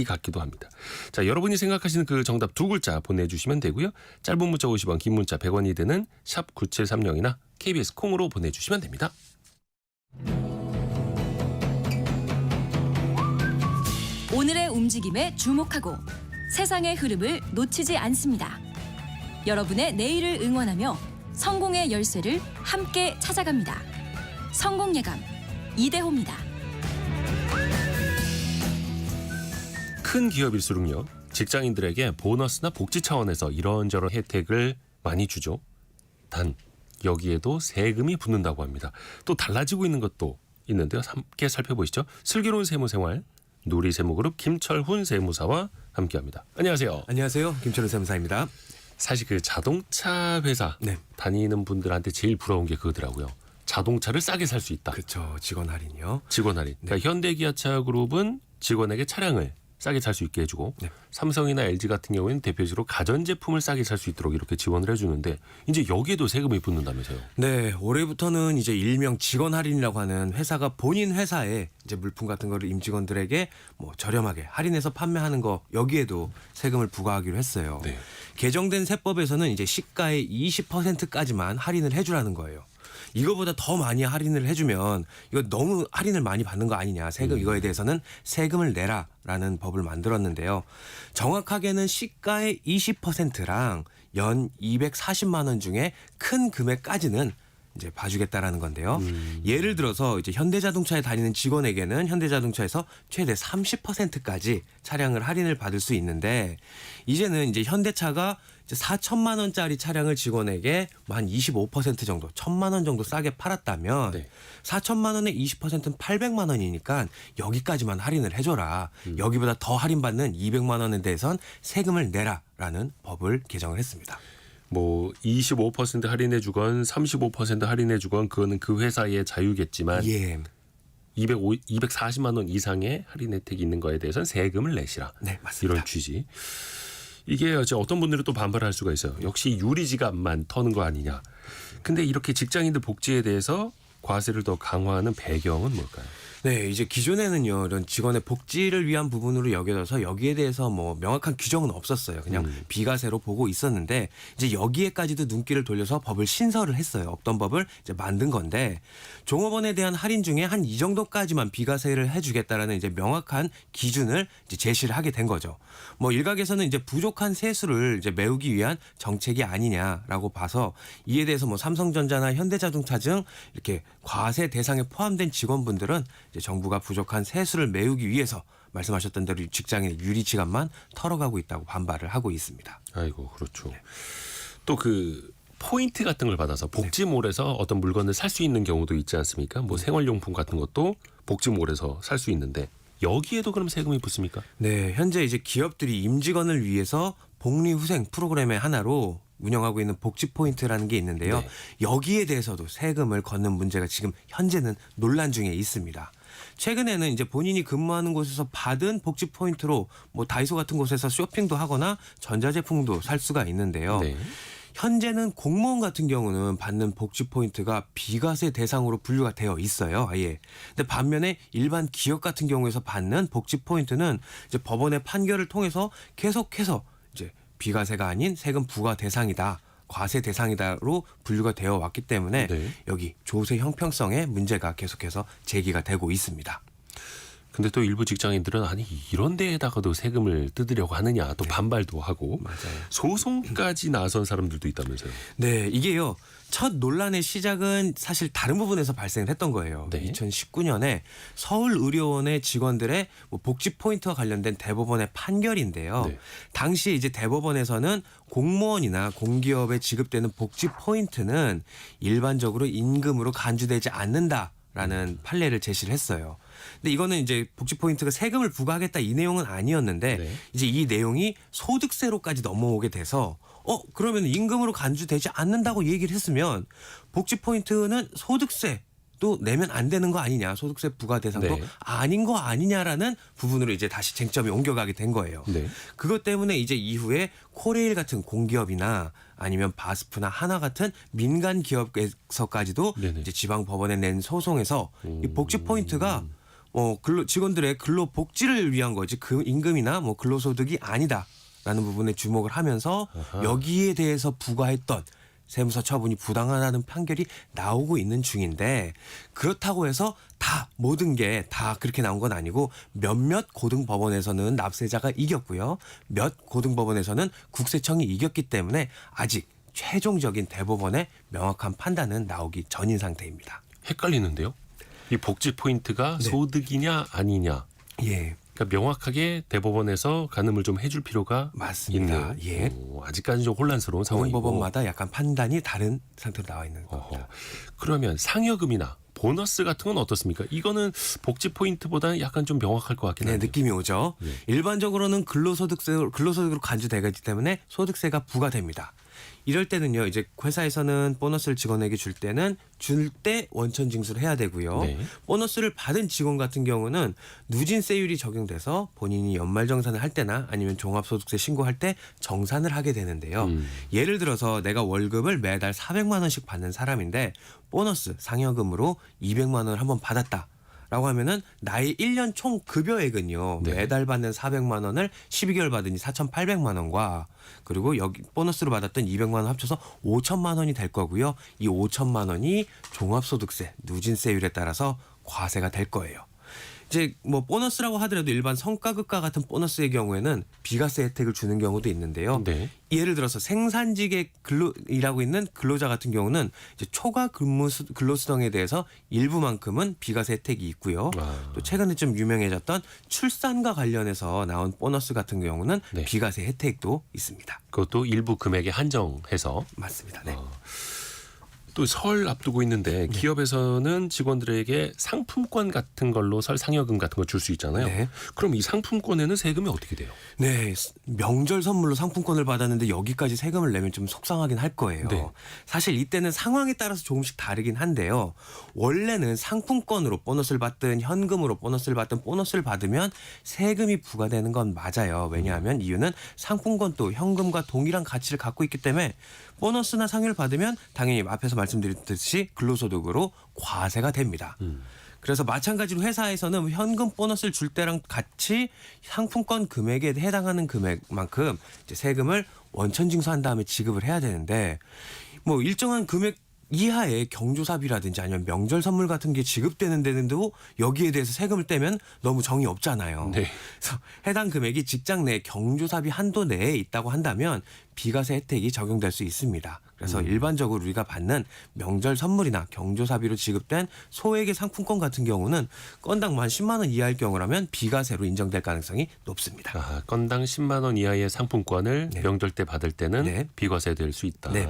같기도 합니다. 자, 여러분이 생각하시는 그 정답 두 글자 보내주시면 되고요. 짧은 문자 50원, 긴 문자 100원이 되는 샵 9730이나 KBS 콩으로 보내주시면 됩니다.
오늘의 움직임에 주목하고 세상의 흐름을 놓치지 않습니다. 여러분의 내일을 응원하며 성공의 열쇠를 함께 찾아갑니다. 성공예감 이대호입니다.
큰 기업일수록요. 직장인들에게 보너스나 복지 차원에서 이런저런 혜택을 많이 주죠. 단 여기에도 세금이 붙는다고 합니다. 또 달라지고 있는 것도 있는데요. 함께 살펴보시죠. 슬기로운 세무생활 누리세무그룹 김철훈 세무사와 함께합니다. 안녕하세요.
안녕하세요. 김철훈 세무사입니다.
사실 그 자동차 회사
네.
다니는 분들한테 제일 부러운 게 그거더라고요. 자동차를 싸게 살 수 있다.
그렇죠. 직원 할인이요.
직원 할인. 그러니까 현대기아차 그룹은 직원에게 차량을 싸게 살 수 있게 해주고
네.
삼성이나 LG 같은 경우에는 대표적으로 가전제품을 싸게 살 수 있도록 이렇게 지원을 해주는데 이제 여기에도 세금이 붙는다면서요.
네, 올해부터는 이제 일명 직원 할인이라고 하는 회사가 본인 회사에 이제 물품 같은 거를 임직원들에게 뭐 저렴하게 할인해서 판매하는 거 여기에도 세금을 부과하기로 했어요.
네.
개정된 세법에서는 이제 시가의 20%까지만 할인을 해주라는 거예요. 이거보다 더 많이 할인을 해주면 이거 너무 할인을 많이 받는 거 아니냐. 세금 이거에 대해서는 세금을 내라라는 법을 만들었는데요. 정확하게는 시가의 20%랑 연 240만 원 중에 큰 금액까지는 이제 봐주겠다라는 건데요. 예를 들어서 이제 현대자동차에 다니는 직원에게는 현대자동차에서 최대 30%까지 차량을 할인을 받을 수 있는데 이제는 이제 현대차가 이제 4천만 원짜리 차량을 직원에게 한 25% 정도, 1,000만 원 정도 싸게 팔았다면
네.
4천만 원의 20%는 800만 원이니까 여기까지만 할인을 해줘라. 여기보다 더 할인받는 200만 원에 대해선 세금을 내라라는 법을 개정을 했습니다.
뭐 25% 할인해 주건 35% 할인해 주건 그거는 그 회사의 자유겠지만
예.
240만 원 이상의 할인 혜택이 있는 거에 대해서는 세금을 내시라.
네, 맞습니다.
이런 취지. 이게 이제 어떤 분들은 또 반발할 수가 있어요. 역시 유리지갑만 터는 거 아니냐. 근데 이렇게 직장인들 복지에 대해서 과세를 더 강화하는 배경은 뭘까요?
네, 이제 기존에는요, 이런 직원의 복지를 위한 부분으로 여겨져서 여기에 대해서 뭐 명확한 규정은 없었어요. 그냥 비과세로 보고 있었는데 이제 여기에까지도 눈길을 돌려서 법을 신설을 했어요. 없던 법을 이제 만든 건데 종업원에 대한 할인 중에 한 이 정도까지만 비과세를 해주겠다라는 이제 명확한 기준을 이제 제시를 하게 된 거죠. 뭐 일각에서는 이제 부족한 세수를 이제 메우기 위한 정책이 아니냐라고 봐서 이에 대해서 뭐 삼성전자나 현대자동차 등 이렇게 과세 대상에 포함된 직원분들은 이제 정부가 부족한 세수를 메우기 위해서 말씀하셨던 대로 직장인의 유리지갑만 털어가고 있다고 반발을 하고 있습니다.
아이고 그렇죠. 또 그 포인트 같은 걸 받아서 복지몰에서 어떤 물건을 살 수 있는 경우도 있지 않습니까? 뭐 생활용품 같은 것도 복지몰에서 살 수 있는데 여기에도 그럼 세금이 붙습니까?
네, 현재 이제 기업들이 임직원을 위해서 복리후생 프로그램의 하나로 운영하고 있는 복지포인트라는 게 있는데요.
네.
여기에 대해서도 세금을 걷는 문제가 지금 현재는 논란 중에 있습니다. 최근에는 이제 본인이 근무하는 곳에서 받은 복지 포인트로 뭐 다이소 같은 곳에서 쇼핑도 하거나 전자제품도 살 수가 있는데요.
네.
현재는 공무원 같은 경우는 받는 복지 포인트가 비과세 대상으로 분류가 되어 있어요. 아예. 근데 반면에 일반 기업 같은 경우에서 받는 복지 포인트는 이제 법원의 판결을 통해서 계속해서 이제 비과세가 아닌 세금 부과 대상이다. 과세 대상이다로 분류가 되어 왔기 때문에
네.
여기 조세 형평성의 문제가 계속해서 제기가 되고 있습니다.
근데 또 일부 직장인들은 아니 이런 데에다가도 세금을 뜯으려고 하느냐 또 반발도 하고
맞아요.
소송까지 나선 사람들도 있다면서요.
네, 이게요. 첫 논란의 시작은 사실 다른 부분에서 발생을 했던 거예요.
네.
2019년에 서울의료원의 직원들의 뭐 복지 포인트와 관련된 대법원의 판결인데요.
네.
당시 이제 대법원에서는 공무원이나 공기업에 지급되는 복지 포인트는 일반적으로 임금으로 간주되지 않는다. 라는 판례를 제시를 했어요. 근데 이거는 이제 복지 포인트가 세금을 부과하겠다 이 내용은 아니었는데
네.
이제 이 내용이 소득세로까지 넘어오게 돼서 그러면 임금으로 간주되지 않는다고 얘기를 했으면 복지 포인트는 소득세도 내면 안 되는 거 아니냐, 소득세 부과 대상도
네.
아닌 거 아니냐라는 부분으로 이제 다시 쟁점이 옮겨가게 된 거예요.
네.
그것 때문에 이제 이후에 코레일 같은 공기업이나 아니면 바스프나 하나 같은 민간 기업에서까지도
네네.
이제 지방 법원에 낸 소송에서 이 복지 포인트가 직원들의 근로 복지를 위한 거지 그 임금이나 뭐 근로소득이 아니다라는 부분에 주목을 하면서
아하.
여기에 대해서 부과했던 세무서 처분이 부당하다는 판결이 나오고 있는 중인데, 그렇다고 해서 다 모든 게 다 그렇게 나온 건 아니고 몇몇 고등법원에서는 납세자가 이겼고요. 몇 고등법원에서는 국세청이 이겼기 때문에 아직 최종적인 대법원의 명확한 판단은 나오기 전인 상태입니다.
헷갈리는데요. 이 복지 포인트가
네.
소득이냐 아니냐.
예.
그러니까 명확하게 대법원에서 가늠을 좀 해줄 필요가
맞습니다.
있네요.
예.
아직까지 좀 혼란스러운 상황이고.
고등법원마다 약간 판단이 다른 상태로 나와 있는
어허.
겁니다.
그러면 상여금이나 보너스 같은 건 어떻습니까? 이거는 복지 포인트보다는 약간 좀 명확할 것 같긴
네,
한데.
느낌이 오죠.
예.
일반적으로는 근로소득으로 간주되기 때문에 소득세가 부과됩니다. 이럴 때는요, 이제 회사에서는 보너스를 직원에게 줄 때 원천 징수를 해야 되고요.
네.
보너스를 받은 직원 같은 경우는 누진세율이 적용돼서 본인이 연말정산을 할 때나 아니면 종합소득세 신고할 때 정산을 하게 되는데요. 예를 들어서 내가 월급을 매달 400만 원씩 받는 사람인데 보너스 상여금으로 200만 원을 한번 받았다. 라고 하면은 나의 1년 총 급여액은요.
네.
매달 받는 400만 원을 12개월 받으니 4,800만 원과 그리고 여기 보너스로 받았던 200만 원 합쳐서 5천만 원이 될 거고요. 이 5천만 원이 종합소득세, 누진세율에 따라서 과세가 될 거예요. 이제 뭐 보너스라고 하더라도 일반 성과급과 같은 보너스의 경우에는 비과세 혜택을 주는 경우도 있는데요.
네.
예를 들어서 생산직에 일하고 있는 근로자 같은 경우는 이제 초과 근로수당에 대해서 일부만큼은 비과세 혜택이 있고요. 또 최근에 좀 유명해졌던 출산과 관련해서 나온 보너스 같은 경우는
네.
비과세 혜택도 있습니다.
그것도 일부 금액에 한정해서.
맞습니다. 네.
또 설 앞두고 있는데 기업에서는 직원들에게 상품권 같은 걸로 설 상여금 같은 거 줄 수 있잖아요.
네.
그럼 이 상품권에는 세금이 어떻게 돼요?
네, 명절 선물로 상품권을 받았는데 여기까지 세금을 내면 좀 속상하긴 할 거예요.
네.
사실 이때는 상황에 따라서 조금씩 다르긴 한데요. 원래는 상품권으로 보너스를 받든 현금으로 보너스를 받든 보너스를 받으면 세금이 부과되는 건 맞아요. 왜냐하면 이유는 상품권도 현금과 동일한 가치를 갖고 있기 때문에 보너스나 상여를 받으면 당연히 앞에서 말씀드렸듯이 근로소득으로 과세가 됩니다. 그래서 마찬가지로 회사에서는 현금 보너스를 줄 때랑 같이 상품권 금액에 해당하는 금액만큼 이제 세금을 원천 징수한 다음에 지급을 해야 되는데 뭐 일정한 금액 이하의 경조사비라든지 아니면 명절 선물 같은 게 지급되는 데는도 여기에 대해서 세금을 떼면 너무 정이 없잖아요.
네.
그래서 해당 금액이 직장 내 경조사비 한도 내에 있다고 한다면 비과세 혜택이 적용될 수 있습니다. 그래서 일반적으로 우리가 받는 명절 선물이나 경조사비로 지급된 소액의 상품권 같은 경우는 건당 만 10만 원 이하일 경우라면 비과세로 인정될 가능성이 높습니다.
건당 10만 원 이하의 상품권을
네.
명절 때 받을 때는
네.
비과세 될 수 있다.
네.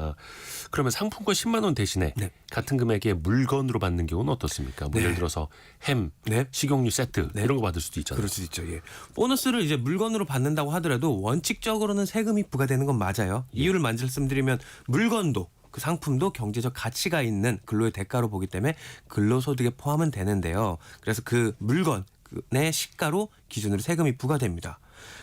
그러면 상품권 10만 원 대신에
네.
같은 금액의 물건으로 받는 경우는 어떻습니까? 뭐
네.
예를 들어서 햄,
네.
식용유 세트
네.
이런 거 받을 수도 있잖아요.
그럴 수도 있죠. 예. 보너스를 이제 물건으로 받는다고 하더라도 원칙적으로는 세금이 부과되는 건 맞아요. 이유를 말씀드리면 물건도 그 상품도 경제적 가치가 있는 근로의 대가로 보기 때문에 근로소득에 포함은 되는데요. 그래서 그 물건의 시가로 기준으로 세금이 부과됩니다.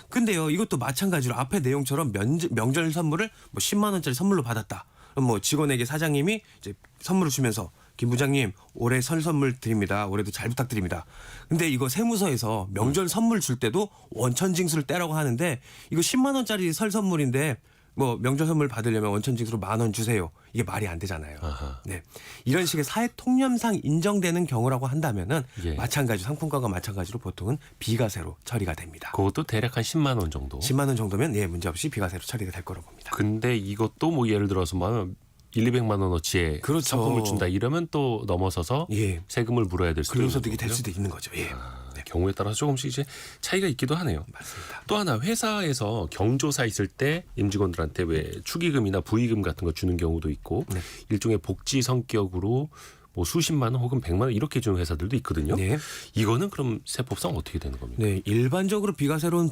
근데요, 이것도 마찬가지로 앞의 내용처럼 명절 선물을 뭐 10만 원짜리 선물로 받았다. 그럼 뭐 직원에게 사장님이 이제 선물을 주면서 김 부장님 올해 설 선물 드립니다. 올해도 잘 부탁드립니다. 근데 이거 세무서에서 명절 선물 줄 때도 원천 징수를 떼라고 하는데 이거 10만 원짜리 설 선물인데 뭐 명절 선물 받으려면 원천 징수로 10,000원 주세요. 이게 말이 안 되잖아요.
아하.
네. 이런 식의 사회 통념상 인정되는 경우라고 한다면은
예.
마찬가지 상품권과 마찬가지로 보통은 비과세로 처리가 됩니다.
그것도 대략 한 10만 원 정도.
10만 원 정도면 예, 문제없이 비과세로 처리가 될 거라고 봅니다.
근데 이것도 뭐 예를 들어서 뭐 1,200만 원어치의
그렇죠.
상품을 준다 이러면 또 넘어서서
예.
세금을 물어야 될 수도 있는
근로소득이 될
거고요.
수도 있는 거죠. 예.
네, 경우에 따라서 조금씩 이제 차이가 있기도 하네요.
맞습니다.
또 하나 회사에서 경조사 있을 때 임직원들한테 왜 축의금이나 부의금 같은 거 주는 경우도 있고
네.
일종의 복지 성격으로 뭐 수십만 원 혹은 100만 원 이렇게 주는 회사들도 있거든요.
네.
이거는 그럼 세법상 어떻게 되는 겁니까?
네, 일반적으로 비과세로는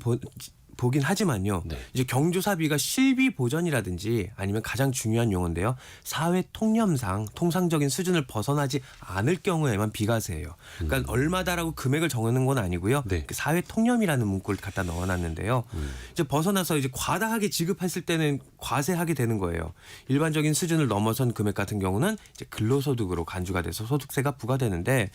보긴 하지만요.
네.
이제 경조사비가 실비 보전이라든지 아니면 가장 중요한 용어인데요. 사회 통념상 통상적인 수준을 벗어나지 않을 경우에만 비과세예요. 그러니까 얼마다라고 금액을 정하는 건 아니고요.
네.
그 사회 통념이라는 문구를 갖다 넣어놨는데요. 이제 벗어나서 이제 과다하게 지급했을 때는 과세하게 되는 거예요. 일반적인 수준을 넘어선 금액 같은 경우는 이제 근로소득으로 간주가 돼서 소득세가 부과되는데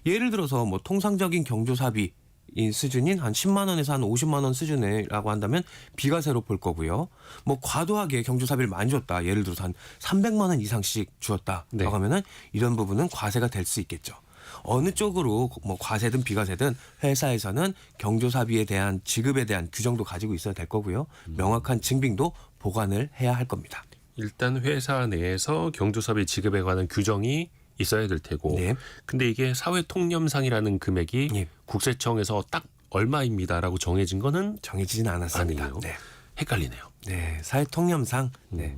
예를 들어서 뭐 통상적인 경조사비 이 수준인 한 10만 원에서 한 50만 원 수준이라고 한다면 비과세로 볼 거고요. 뭐 과도하게 경조사비를 많이 줬다. 예를 들어서 한 300만 원 이상씩 주었다라고
네.
하면은 이런 부분은 과세가 될 수 있겠죠. 어느 쪽으로 뭐 과세든 비과세든 회사에서는 경조사비에 대한 지급에 대한 규정도 가지고 있어야 될 거고요. 명확한 증빙도 보관을 해야 할 겁니다.
일단 회사 내에서 경조사비 지급에 관한 규정이 있어야 될 테고.
네.
근데 이게 사회 통념상이라는 금액이
예.
국세청에서 딱 얼마입니다라고 정해진 거는
정해지진 않았습니다.
아니에요.
네.
헷갈리네요.
네, 사회 통념상 네.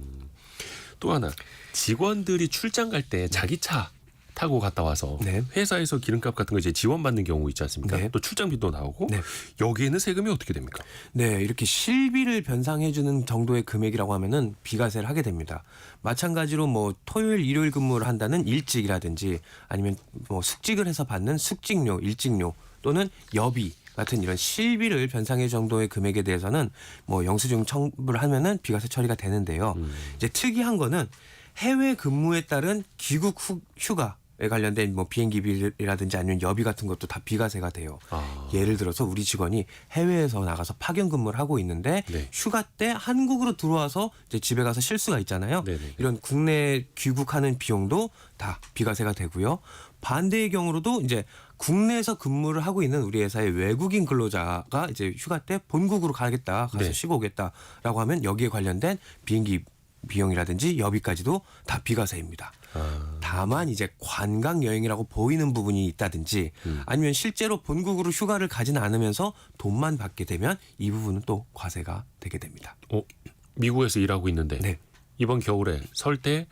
또 하나 직원들이 출장 갈 때 자기 차 타고 갔다 와서
네.
회사에서 기름값 같은 거 이제 지원받는 경우 있지 않습니까?
네.
또 출장비도 나오고
네.
여기에는 세금이 어떻게 됩니까?
네, 이렇게 실비를 변상해주는 정도의 금액이라고 하면은 비과세를 하게 됩니다. 마찬가지로 뭐 토요일, 일요일 근무를 한다는 일직이라든지 아니면 뭐 숙직을 해서 받는 숙직료, 일직료 또는 여비 같은 이런 실비를 변상해 정도의 금액에 대해서는 뭐 영수증 첨부를 하면은 비과세 처리가 되는데요. 이제 특이한 거는 해외 근무에 따른 귀국 휴가에 관련된 뭐 비행기비라든지 아니면 여비 같은 것도 다 비과세가 돼요.
아.
예를 들어서 우리 직원이 해외에서 나가서 파견 근무를 하고 있는데
네.
휴가 때 한국으로 들어와서 이제 집에 가서 쉴 수가 있잖아요.
네네.
이런 국내 귀국하는 비용도 다 비과세가 되고요. 반대의 경우로도 이제 국내에서 근무를 하고 있는 우리 회사의 외국인 근로자가 이제 휴가 때 본국으로 가겠다, 가서
네.
쉬고 오겠다라고 하면 여기에 관련된 비행기 비용이라든지 여비까지도 다 비과세입니다.
아.
다만 이제 관광 여행이라고 보이는 부분이 있다든지 아니면 실제로 본국으로 휴가를 가지는 않으면서 돈만 받게 되면 이 부분은 또 과세가 되게 됩니다.
미국에서 일하고 있는데
네.
이번 겨울에 설 때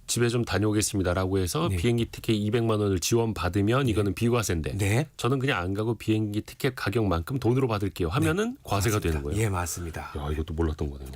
집에 좀 다녀오겠습니다라고 해서
네.
비행기 티켓 200만 원을 지원받으면 이거는 비과세인데
네.
저는 그냥 안 가고 비행기 티켓 가격만큼 돈으로 받을게요 하면은 과세가
맞습니다.
되는 거예요.
예, 맞습니다.
야, 이것도 몰랐던 거네요.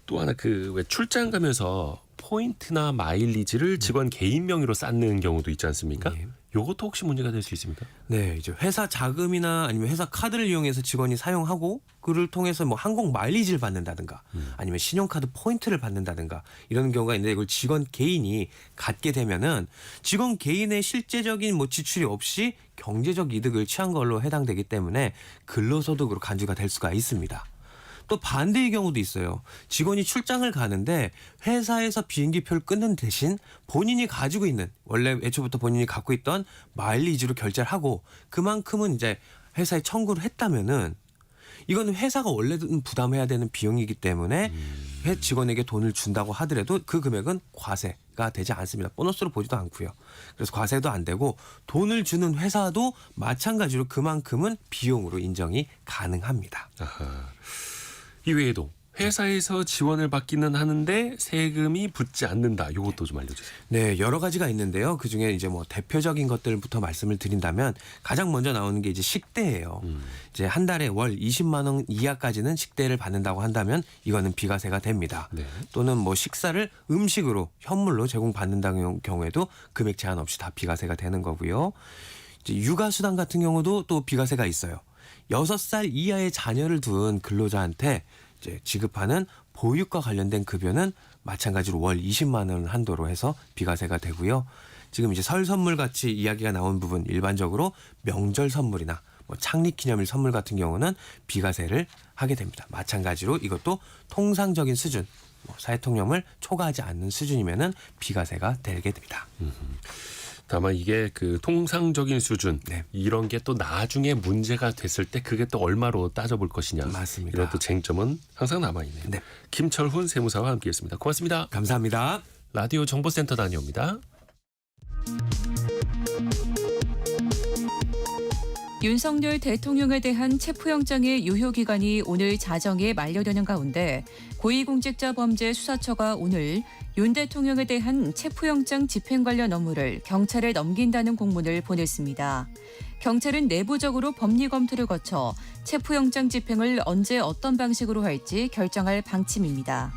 또 하나 그 왜 출장 가면서 포인트나 마일리지를 직원 개인 명의로 쌓는 경우도 있지 않습니까?
네.
요것도 혹시 문제가 될 수 있습니까?
네, 이제 회사 자금이나 아니면 회사 카드를 이용해서 직원이 사용하고 그를 통해서 뭐 항공 마일리지를 받는다든가 아니면 신용카드 포인트를 받는다든가 이런 경우가 있는데 이걸 직원 개인이 갖게 되면은 직원 개인의 실제적인 뭐 지출이 없이 경제적 이득을 취한 걸로 해당되기 때문에 근로소득으로 간주가 될 수가 있습니다. 또 반대의 경우도 있어요. 직원이 출장을 가는데 회사에서 비행기표를 끊는 대신 본인이 가지고 있는 원래 애초부터 본인이 갖고 있던 마일리지로 결제를 하고 그만큼은 이제 회사에 청구를 했다면은 이거는 회사가 원래는 부담해야 되는 비용이기 때문에 직원에게 돈을 준다고 하더라도 그 금액은 과세가 되지 않습니다. 보너스로 보지도 않고요. 그래서 과세도 안 되고 돈을 주는 회사도 마찬가지로 그만큼은 비용으로 인정이 가능합니다.
아하. 이외에도 회사에서 지원을 받기는 하는데 세금이 붙지 않는다. 요것도 좀 알려주세요.
네, 여러 가지가 있는데요. 그 중에 이제 뭐 대표적인 것들부터 말씀을 드린다면 가장 먼저 나오는 게 이제 식대예요. 이제 한 달에 월 20만 원 이하까지는 식대를 받는다고 한다면 이거는 비과세가 됩니다.
네.
또는 뭐 식사를 음식으로 현물로 제공받는다는 경우에도 금액 제한 없이 다 비과세가 되는 거고요. 이제 육아수당 같은 경우도 또 비과세가 있어요. 6살 이하의 자녀를 둔 근로자한테 이제 지급하는 보육과 관련된 급여는 마찬가지로 월 20만 원 한도로 해서 비과세가 되고요. 지금 이제 설 선물 같이 이야기가 나온 부분 일반적으로 명절 선물이나 뭐 창립기념일 선물 같은 경우는 비과세를 하게 됩니다. 마찬가지로 이것도 통상적인 수준, 뭐 사회통념을 초과하지 않는 수준이면은 비과세가 되게 됩니다.
다만 이게 그 통상적인 수준
네.
이런 게 또 나중에 문제가 됐을 때 그게 또 얼마로 따져볼 것이냐.
맞습니다.
이런 또 쟁점은 항상 남아있네요.
네.
김철훈 세무사와 함께했습니다. 고맙습니다.
감사합니다.
라디오 정보센터 다녀옵니다.
윤석열 대통령에 대한 체포영장의 유효기간이 오늘 자정에 만료되는 가운데 고위공직자범죄수사처가 오늘 윤 대통령에 대한 체포영장 집행 관련 업무를 경찰에 넘긴다는 공문을 보냈습니다. 경찰은 내부적으로 법리 검토를 거쳐 체포영장 집행을 언제 어떤 방식으로 할지 결정할 방침입니다.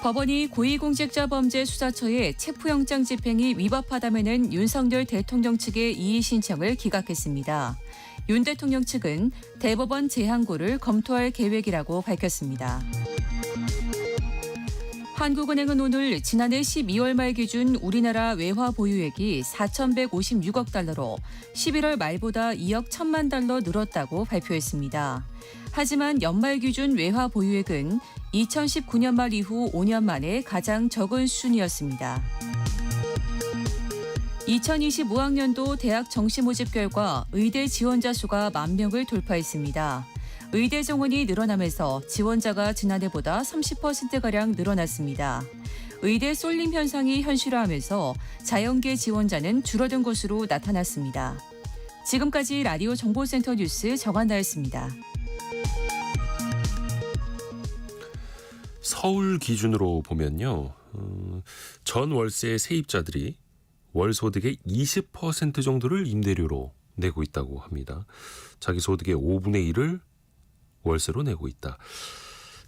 법원이 고위공직자범죄수사처의 체포영장 집행이 위법하다면은 윤석열 대통령 측의 이의 신청을 기각했습니다. 윤 대통령 측은 대법원 재항고를 검토할 계획이라고 밝혔습니다. 한국은행은 오늘 지난해 12월 말 기준 우리나라 외화 보유액이 4,156억 달러로 11월 말보다 2억 1천만 달러 늘었다고 발표했습니다. 하지만 연말 기준 외화 보유액은 2019년 말 이후 5년 만에 가장 적은 수준이었습니다. 2025학년도 대학 정시 모집 결과 의대 지원자 수가 10,000명을 돌파했습니다. 의대 정원이 늘어나면서 지원자가 지난해보다 30%가량 늘어났습니다. 의대 쏠림 현상이 현실화하면서 자연계 지원자는 줄어든 것으로 나타났습니다. 지금까지 라디오 정보센터 뉴스 정한나였습니다.
서울 기준으로 보면요. 전 월세 세입자들이 월 소득의 20% 정도를 임대료로 내고 있다고 합니다. 자기 소득의 5분의 1을 월세로 내고 있다.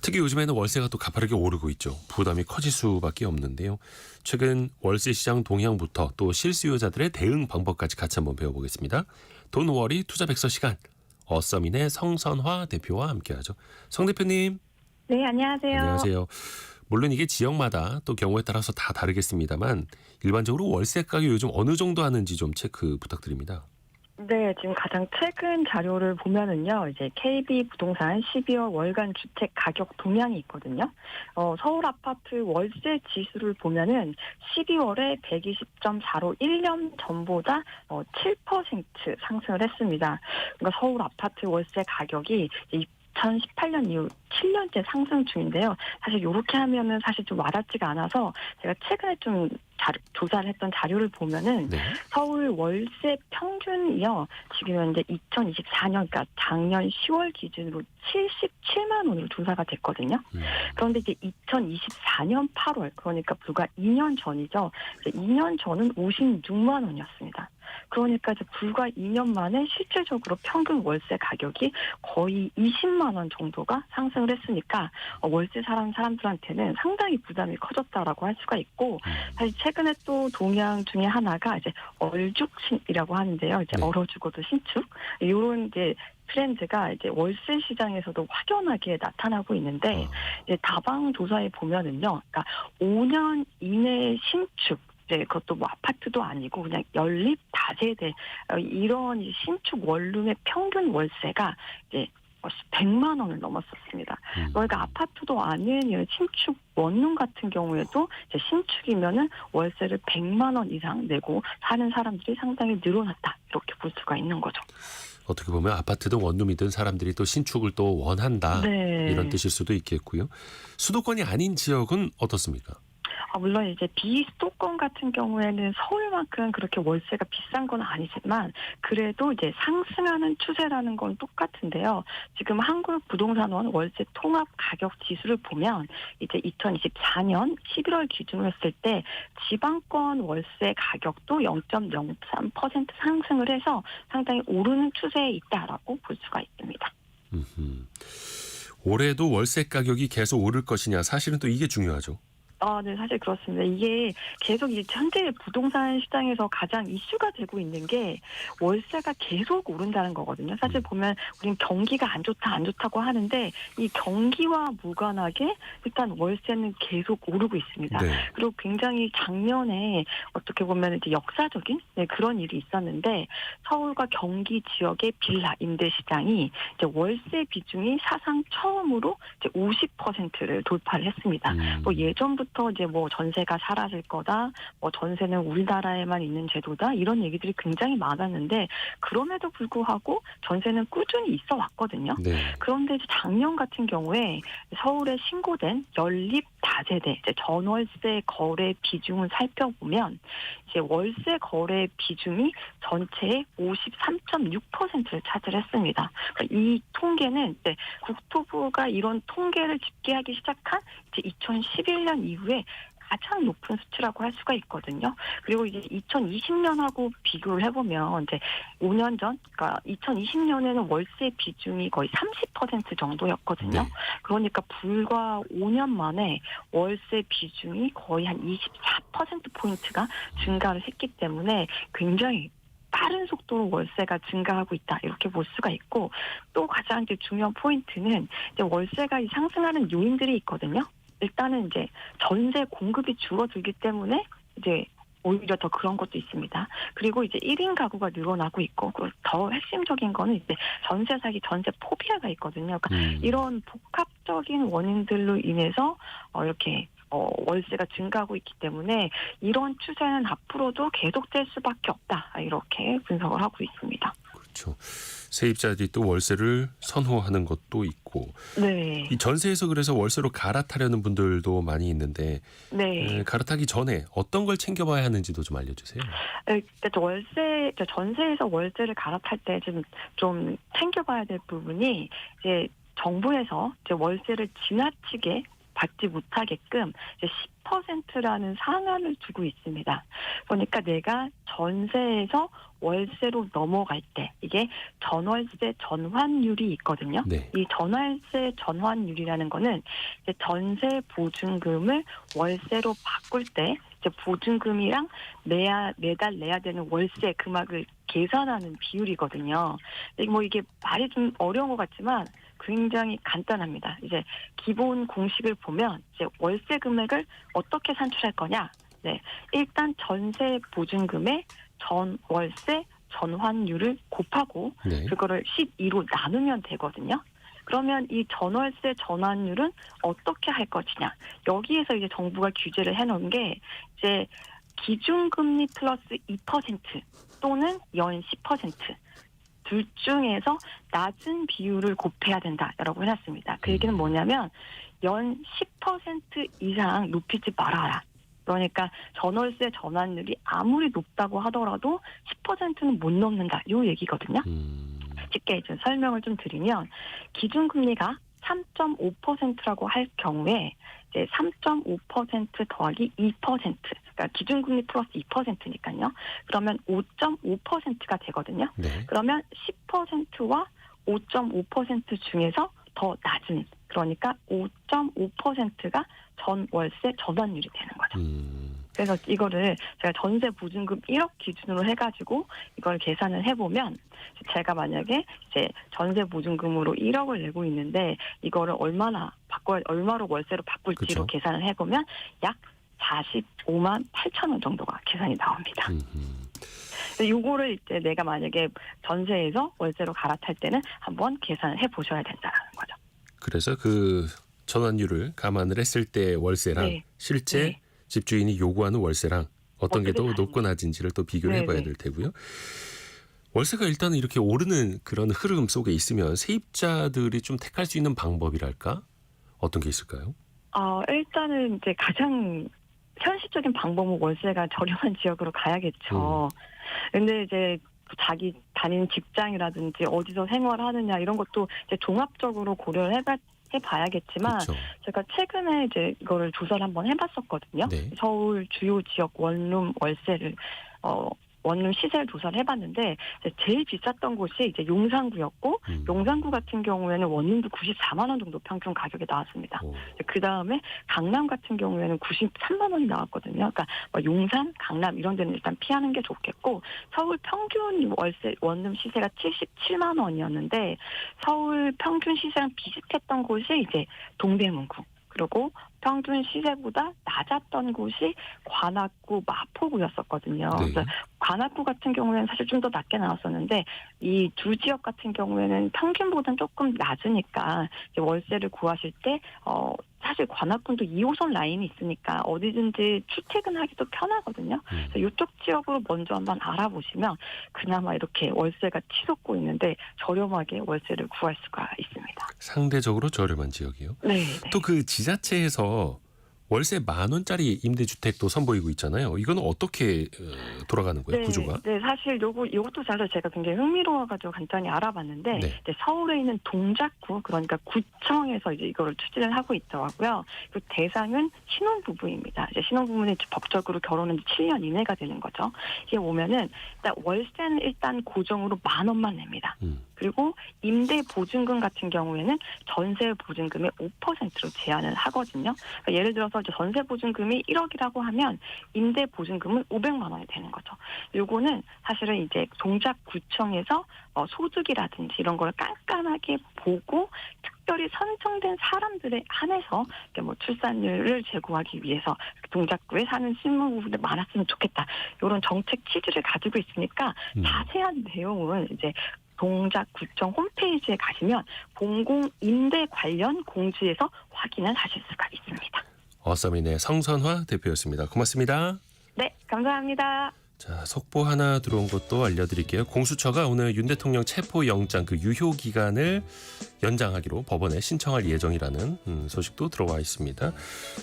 특히 요즘에는 월세가 또 가파르게 오르고 있죠. 부담이 커질 수밖에 없는데요. 최근 월세 시장 동향부터 또 실수요자들의 대응 방법까지 같이 한번 배워보겠습니다. 돈워리 투자백서 시간, 어서민의 성선화 대표와 함께하죠. 성 대표님.
네, 안녕하세요.
안녕하세요. 물론 이게 지역마다 또 경우에 따라서 다 다르겠습니다만 일반적으로 월세 가격이 요즘 어느 정도 하는지 좀 체크 부탁드립니다.
네, 지금 가장 최근 자료를 보면은요, 이제 KB 부동산 12월 월간 주택 가격 동향이 있거든요. 서울 아파트 월세 지수를 보면은 12월에 120.4로 1년 전보다 7% 상승을 했습니다. 그러니까 서울 아파트 월세 가격이 2018년 이후 7년째 상승 중인데요. 사실 이렇게 하면은 사실 좀 와닿지가 않아서 제가 최근에 좀 조사를 했던 자료를 보면은
네.
서울 월세 평균이요. 지금 현재 2024년, 그러니까 작년 10월 기준으로 77만 원으로 조사가 됐거든요. 그런데 이제 2024년 8월, 그러니까 불과 2년 전이죠. 이제 2년 전은 56만 원이었습니다. 그러니까 이제 불과 2년 만에 실질적으로 평균 월세 가격이 거의 20만 원 정도가 상승을 했으니까 월세 사람들한테는 상당히 부담이 커졌다라고 할 수가 있고, 사실 최근에 또 동향 중에 하나가 이제 얼죽신이라고 하는데요. 이제
네.
얼어 죽어도 신축, 이런 이제 트렌드가 이제 월세 시장에서도 확연하게 나타나고 있는데, 이제 다방 조사에 보면은요, 그러니까 5년 이내 신축, 그것도 뭐 아파트도 아니고 그냥 연립 다세대 이런 신축 원룸의 평균 월세가 이제 100만 원을 넘었었습니다. 그러니까 아파트도 아닌 신축 원룸 같은 경우에도 이제 신축이면은 월세를 100만 원 이상 내고 사는 사람들이 상당히 늘어났다, 이렇게 볼 수가 있는 거죠.
어떻게 보면 아파트든 원룸이든 사람들이 또 신축을 또 원한다.
네.
이런 뜻일 수도 있겠고요. 수도권이 아닌 지역은 어떻습니까?
물론 이제 비수도권 같은 경우에는 서울만큼 그렇게 월세가 비싼 건 아니지만 그래도 이제 상승하는 추세라는 건 똑같은데요. 지금 한국부동산원 월세 통합 가격 지수를 보면 이제 2024년 11월 기준으로 했을 때 지방권 월세 가격도 0.03% 상승을 해서 상당히 오르는 추세에 있다라고 볼 수가 있습니다.
올해도 월세 가격이 계속 오를 것이냐, 사실은 또 이게 중요하죠.
네, 사실 그렇습니다. 이게 계속 이제 현재 부동산 시장에서 가장 이슈가 되고 있는 게 월세가 계속 오른다는 거거든요. 사실 보면 우린 경기가 안 좋다고 하는데 이 경기와 무관하게 일단 월세는 계속 오르고 있습니다.
네.
그리고 굉장히 작년에 어떻게 보면 이제 역사적인 그런 일이 있었는데 서울과 경기 지역의 빌라 임대 시장이 이제 월세 비중이 사상 처음으로 이제 50%를 돌파를 했습니다. 뭐 예전부터 이제 뭐 전세가 사라질 거다, 뭐 전세는 우리나라에만 있는 제도다, 이런 얘기들이 굉장히 많았는데 그럼에도 불구하고 전세는 꾸준히 있어 왔거든요.
네.
그런데 이제 작년 같은 경우에 서울에 신고된 연립 다세대 이제 전월세 거래 비중을 살펴보면 이제 월세 거래 비중이 전체의 53.6%를 차지했습니다. 그러니까 이 통계는 이제 국토부가 이런 통계를 집계하기 시작한 이제 2011년 이후에 가장 높은 수치라고 할 수가 있거든요. 그리고 이제 2020년하고 비교를 해보면 이제 5년 전, 그러니까 2020년에는 월세 비중이 거의 30% 정도였거든요.
네.
그러니까 불과 5년 만에 월세 비중이 거의 한 24%포인트가 증가를 했기 때문에 굉장히 빠른 속도로 월세가 증가하고 있다 이렇게 볼 수가 있고 또 가장 이제 중요한 포인트는 이제 월세가 상승하는 요인들이 있거든요. 일단은 이제 전세 공급이 줄어들기 때문에 이제 오히려 더 그런 것도 있습니다. 그리고 이제 1인 가구가 늘어나고 있고 더 핵심적인 거는 이제 전세 사기, 전세 포비아가 있거든요. 그러니까 이런 복합적인 원인들로 인해서 이렇게 월세가 증가하고 있기 때문에 이런 추세는 앞으로도 계속될 수밖에 없다. 이렇게 분석을 하고 있습니다.
그렇죠. 세입자들이 또 월세를 선호하는 것도 있고
네.
이 전세에서 그래서 월세로 갈아타려는 분들도 많이 있는데
네.
갈아타기 전에 어떤 걸 챙겨봐야 하는지도 좀 알려주세요.
전세에서 월세를 갈아탈 때 좀 챙겨봐야 될 부분이 이제 정부에서 이제 월세를 지나치게 받지 못하게끔 이제 10%라는 상한을 두고 있습니다. 그러니까 내가 전세에서 월세로 넘어갈 때 이게 전월세 전환율이 있거든요.
네.
이 전월세 전환율이라는 거는 이제 전세 보증금을 월세로 바꿀 때 이제 보증금이랑 매달 내야 되는 월세 금액을 계산하는 비율이거든요. 이게 말이 좀 어려운 것 같지만 굉장히 간단합니다. 이제 기본 공식을 보면 이제 월세 금액을 어떻게 산출할 거냐? 네, 일단 전세 보증금의 전월세 전환율을 곱하고
네.
그거를 12로 나누면 되거든요. 그러면 이 전월세 전환율은 어떻게 할 것이냐? 여기에서 이제 정부가 규제를 해놓은 게 이제 기준금리 플러스 2% 또는 연 10%. 둘 중에서 낮은 비율을 곱해야 된다라고 해놨습니다. 그 얘기는 뭐냐면 연 10% 이상 높이지 말아라. 그러니까 전월세 전환율이 아무리 높다고 하더라도 10%는 못 넘는다. 이 얘기거든요. 쉽게 좀 설명을 좀 드리면 기준금리가 3.5%라고 할 경우에 이제 3.5% 더하기 2%, 그러니까 기준금리 플러스 2%니까요. 그러면 5.5%가 되거든요.
네.
그러면 10%와 5.5% 중에서 더 낮은, 그러니까 5.5%가 전월세 전환율이 되는 거죠. 그래서 이거를 제가 전세 보증금 1억 기준으로 해가지고 이걸 계산을 해보면 제가 만약에 이제 전세 보증금으로 1억을 내고 있는데 이거를 얼마로 월세로 바꿀지로
그렇죠.
계산을 해보면 약 45만 8천 원 정도가 계산이 나옵니다. 요거를 이제 내가 만약에 전세에서 월세로 갈아탈 때는 한번 계산을 해보셔야 된다는 거죠.
그래서 그 전환율을 감안을 했을 때 월세랑
네.
실제
네.
집주인이 요구하는 월세랑 어떤 게 더
어떻게
높고 낮은지를 또 비교를
네,
해봐야
네.
될 테고요. 월세가 일단은 이렇게 오르는 그런 흐름 속에 있으면 세입자들이 좀 택할 수 있는 방법이랄까? 어떤 게 있을까요?
일단은 이제 가장 현실적인 방법은 월세가 저렴한 지역으로 가야겠죠. 근데 이제 자기 다니는 직장이라든지 어디서 생활하느냐 이런 것도 이제 종합적으로 고려를 해봐야겠지만
그렇죠.
제가 최근에 이제 이거를 조사를 한번 해봤었거든요.
네.
서울 주요 지역 원룸 월세를 원룸 시세를 조사를 해봤는데 제일 비쌌던 곳이 이제 용산구였고 용산구 같은 경우에는 원룸도 94만 원 정도 평균 가격이 나왔습니다. 그 다음에 강남 같은 경우에는 93만 원이 나왔거든요. 그러니까 용산, 강남 이런 데는 일단 피하는 게 좋겠고 서울 평균 월세 원룸 시세가 77만 원이었는데 서울 평균 시세랑 비슷했던 곳이 이제 동대문구. 그리고 평균 시세보다 낮았던 곳이 관악구, 마포구였었거든요.
네.
그래서 관악구 같은 경우에는 사실 좀 더 낮게 나왔었는데 이 두 지역 같은 경우에는 평균보다는 조금 낮으니까 이제 월세를 구하실 때 사실 관악구도 2호선 라인이 있으니까 어디든지 출퇴근하기도 편하거든요. 그래서 이쪽 지역으로 먼저 한번 알아보시면 그나마 이렇게 월세가 치솟고 있는데 저렴하게 월세를 구할 수가 있습니다.
상대적으로 저렴한 지역이요.
네.
또 그 지자체에서 월세 10,000원짜리 임대주택도 선보이고 있잖아요. 이거는 어떻게 돌아가는 거예요, 구조가?
네, 사실 요것도 사실 제가 굉장히 흥미로워가지고 간단히 알아봤는데
네.
이제 서울에 있는 동작구 그러니까 구청에서 이제 이거를 추진을 하고 있더라고요. 그 대상은 신혼부부입니다. 이제 신혼부부는 법적으로 결혼은 7년 이내가 되는 거죠. 이게 오면은 일단 월세는 일단 고정으로 10,000원만 냅니다. 그리고 임대 보증금 같은 경우에는 전세 보증금의 5%로 제한을 하거든요. 그러니까 예를 들어서 이제 전세 보증금이 1억이라고 하면 임대 보증금은 500만 원이 되는 거죠. 요거는 사실은 이제 동작구청에서 소득이라든지 이런 걸 깐깐하게 보고 특별히 선정된 사람들에 한해서 뭐 출산율을 제고하기 위해서 동작구에 사는 신혼부부들 많았으면 좋겠다. 이런 정책 취지를 가지고 있으니까 자세한 내용은 이제 동작구청 홈페이지에 가시면 공공임대 관련 공지에서 확인을 하실 수가 있습니다.
어서민의 성선화 대표였습니다. 고맙습니다.
네, 감사합니다.
자, 속보 하나 들어온 것도 알려드릴게요. 공수처가 오늘 윤 대통령 체포영장 그 유효 기간을 연장하기로 법원에 신청할 예정이라는 소식도 들어와 있습니다.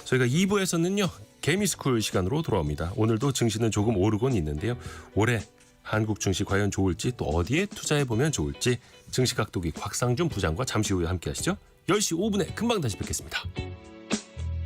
저희가 2부에서는요. 개미스쿨 시간으로 돌아옵니다. 오늘도 증시는 조금 오르곤 있는데요. 올해 한국 증시 과연 좋을지 또 어디에 투자해보면 좋을지 증시각도기 곽상준 부장과 잠시 후에 함께 하시죠. 10시 5분에 금방 다시 뵙겠습니다.